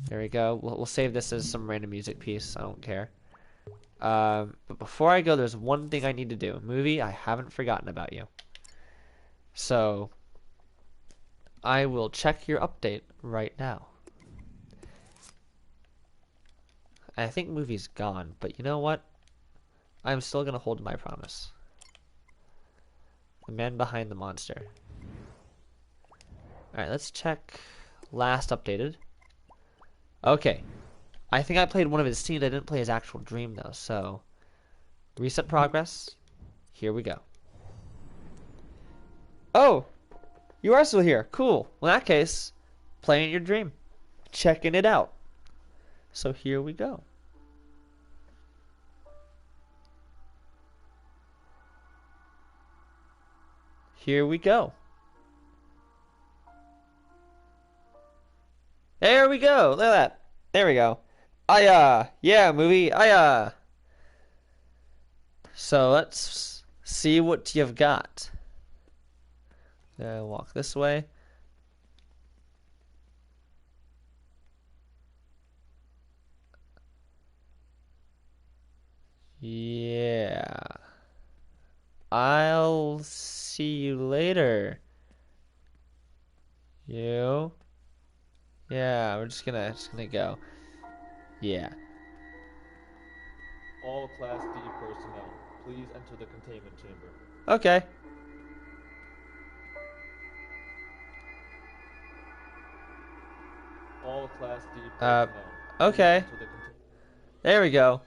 [SPEAKER 1] there we go. We'll save this as some random music piece. I don't care. But before I go, there's one thing I need to do. Movie, I haven't forgotten about you. So I will check your update right now. I think movie's gone, but you know what? I'm still gonna hold my promise. The man behind the monster. Alright, let's check last updated. Okay. I think I played one of his scenes. I didn't play his actual dream though, so reset progress. Here we go. Oh! You are still here. Cool. Well, in that case, playing your dream. Checking it out. So here we go. Here we go. There we go. Look at that. There we go. Yeah, movie. So let's see what you've got. Walk this way. Yeah. I'll see you later. You? Yeah, we're just gonna go. Yeah.
[SPEAKER 3] All Class D personnel, please enter the containment chamber.
[SPEAKER 1] Okay.
[SPEAKER 3] All Class D
[SPEAKER 1] Uh,
[SPEAKER 3] personnel, please
[SPEAKER 1] okay.
[SPEAKER 3] enter the containment.
[SPEAKER 1] There we go.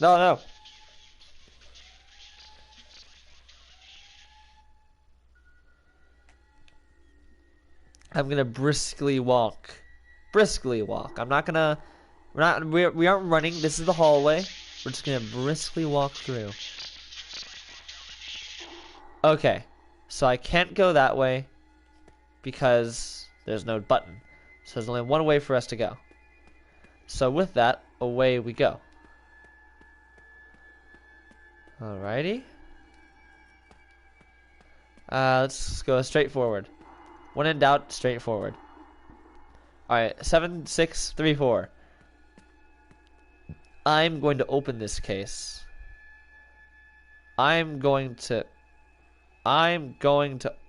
[SPEAKER 1] No, no. I'm gonna briskly walk. Briskly walk. I'm not gonna. We aren't running. This is the hallway. We're just gonna briskly walk through. Okay. So I can't go that way because there's no button. So there's only one way for us to go. So with that, away we go. Alrighty. Let's go straight forward. When in doubt, straight forward. Alright, 7, 6, 3, 4. I'm going to open this case. I'm going to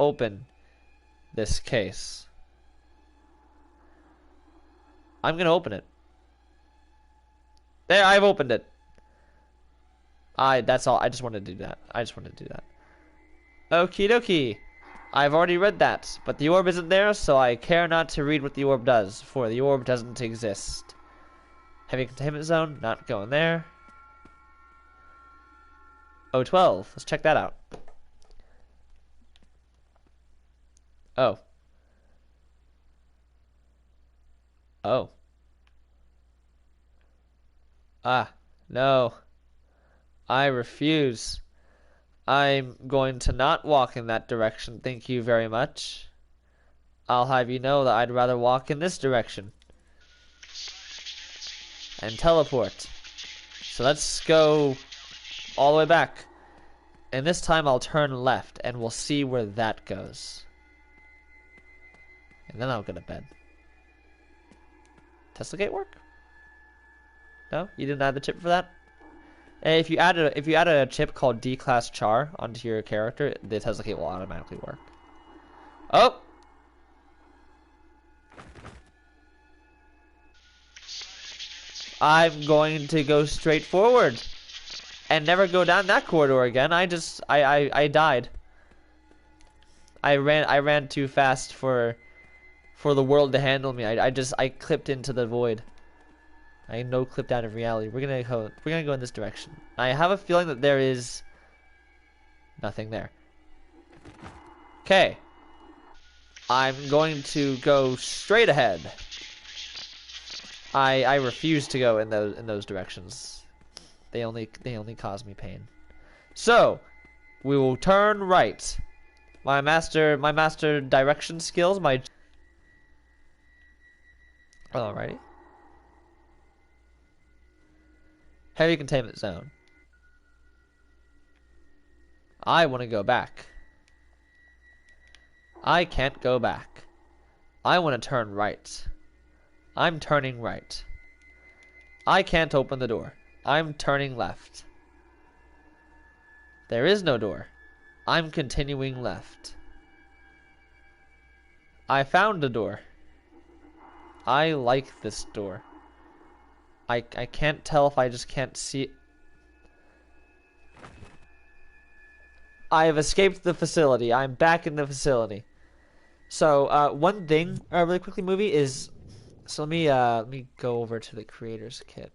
[SPEAKER 1] open this case. I'm going to open it. There, I've opened it. That's all. I just wanted to do that. Okie dokie. I've already read that, but the orb isn't there, so I care not to read what the orb does, for the orb doesn't exist. Heavy containment zone, not going there. O12, let's check that out. Oh. Oh. No. I refuse. I'm going to not walk in that direction, thank you very much. I'll have you know that I'd rather walk in this direction. And teleport. So let's go all the way back. And this time I'll turn left, and we'll see where that goes. And then I'll go to bed. Tesla gate work? No? You didn't add the chip for that? And if you add a chip called D-Class Char onto your character, the Tesla gate will automatically work. Oh! I'm going to go straight forward and never go down that corridor again. I died. I ran too fast for the world to handle me. I clipped into the void. I no clipped out of reality. We're gonna go in this direction. I have a feeling that there is nothing there. Okay. I'm going to go straight ahead. I refuse to go in those directions. They only cause me pain. So, we will turn right. My master direction skills, Alrighty. Heavy containment zone. I want to go back. I can't go back. I want to turn right. I'm turning right. I can't open the door. I'm turning left. There is no door. I'm continuing left. I found a door. I like this door. I can't tell if I just can't see. I have escaped the facility. I'm back in the facility. So, one thing, really quickly, movie is. So let me go over to the creators kit.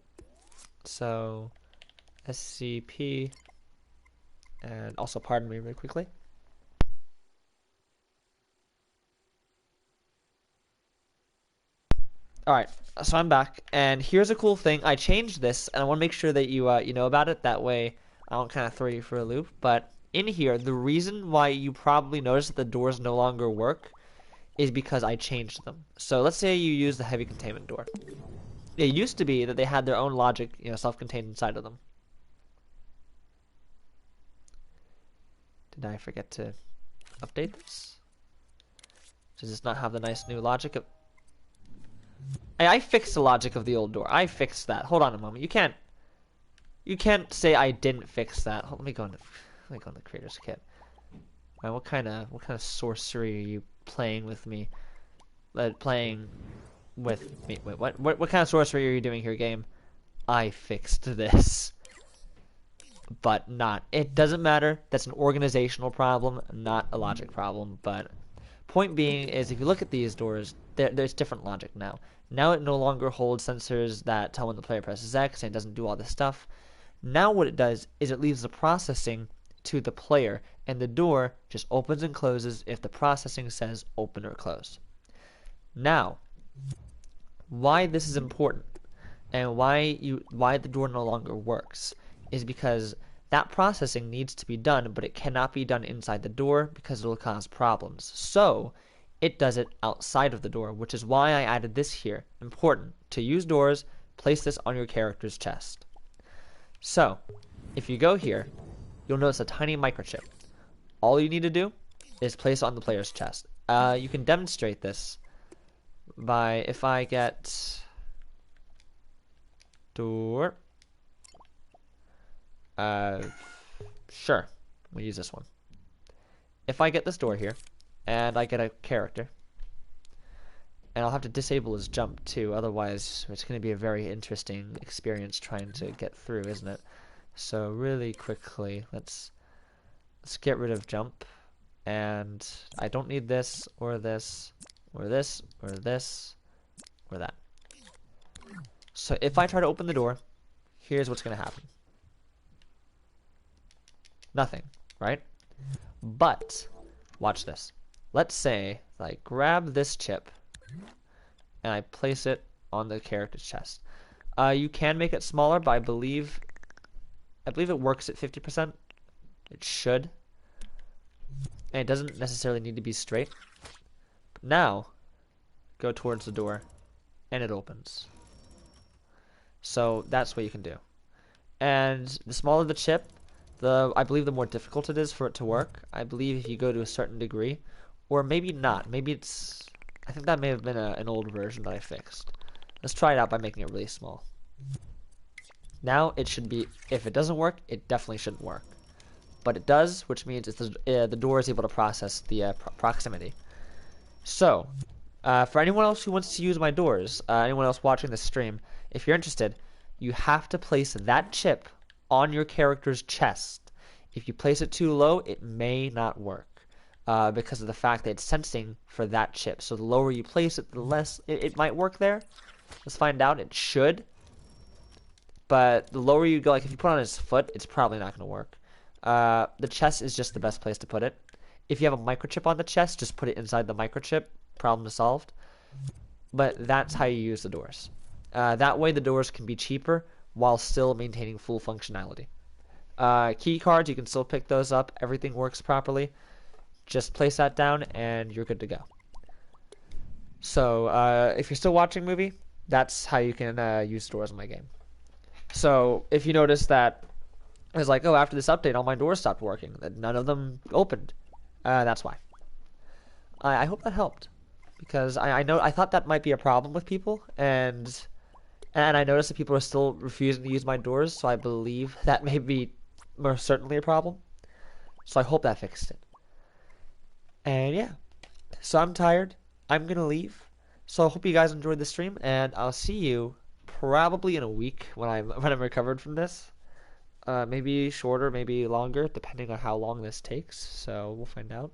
[SPEAKER 1] So, SCP, and also pardon me really quickly. Alright, so I'm back, and here's a cool thing. I changed this, and I want to make sure that you know about it. That way, I don't kind of throw you for a loop. But in here, the reason why you probably notice that the doors no longer work is because I changed them. So let's say you use the heavy containment door. It used to be that they had their own logic, self-contained inside of them. Did I forget to update this? Does this not have the nice new logic of... I fixed the logic of the old door. I fixed that. Hold on a moment. You can't say I didn't fix that. Let me go into the creator's kit. Man, what kind of sorcery are you playing with me? Playing with me. Wait, what kind of sorcery are you doing here, game? I fixed this. But not. It doesn't matter. That's an organizational problem, not a logic problem. But point being is, if you look at these doors, there's different logic now. Now it no longer holds sensors that tell when the player presses X, and it doesn't do all this stuff. Now what it does is it leaves the processing to the player, and the door just opens and closes if the processing says open or close. Now, why this is important and why the door no longer works is because that processing needs to be done, but it cannot be done inside the door because it will cause problems. So it does it outside of the door, which is why I added this here. Important. To use doors, place this on your character's chest. So, if you go here, you'll notice a tiny microchip. All you need to do is place it on the player's chest. You can demonstrate this by, if I get door, sure, we'll use this one. If I get this door here, and I get a character, and I'll have to disable his jump too, otherwise it's going to be a very interesting experience trying to get through, isn't it? So really quickly, let's get rid of jump, and I don't need this, or this, or this, or this, or that. So if I try to open the door, here's what's going to happen. Nothing, right? But, watch this. Let's say I grab this chip and I place it on the character's chest. You can make it smaller, but I believe it works at 50%. It should. And it doesn't necessarily need to be straight. But now, go towards the door and it opens. So that's what you can do. And the smaller the chip, I believe the more difficult it is for it to work. I believe if you go to a certain degree, or maybe not. Maybe it's... I think that may have been an old version that I fixed. Let's try it out by making it really small. Now it should be... If it doesn't work, it definitely shouldn't work. But it does, which means the door is able to process the proximity. So, for anyone else who wants to use my doors, anyone else watching this stream, if you're interested, you have to place that chip on your character's chest. If you place it too low, it may not work. Because of the fact that it's sensing for that chip. So the lower you place it, the less it might work there. Let's find out. It should. But the lower you go, like if you put it on his foot, it's probably not going to work. The chest is just the best place to put it. If you have a microchip on the chest, just put it inside the microchip. Problem solved. But that's how you use the doors. That way the doors can be cheaper while still maintaining full functionality. Key cards, you can still pick those up. Everything works properly. Just place that down and you're good to go. So if you're still watching movie, that's how you can use doors in my game. So if you notice that it's like, oh, after this update all my doors stopped working, that none of them opened, that's why. I hope that helped, because I thought that might be a problem with people, and I noticed that people are still refusing to use my doors, so I believe that may be most certainly a problem. So I hope that fixed it. And yeah, so I'm tired. I'm gonna leave. So I hope you guys enjoyed the stream, and I'll see you probably in a week when I'm recovered from this. Maybe shorter, maybe longer, depending on how long this takes. So we'll find out.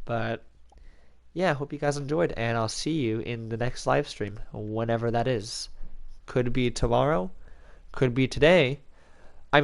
[SPEAKER 1] But yeah, I hope you guys enjoyed, and I'll see you in the next live stream, whenever that is. Could be tomorrow, could be today,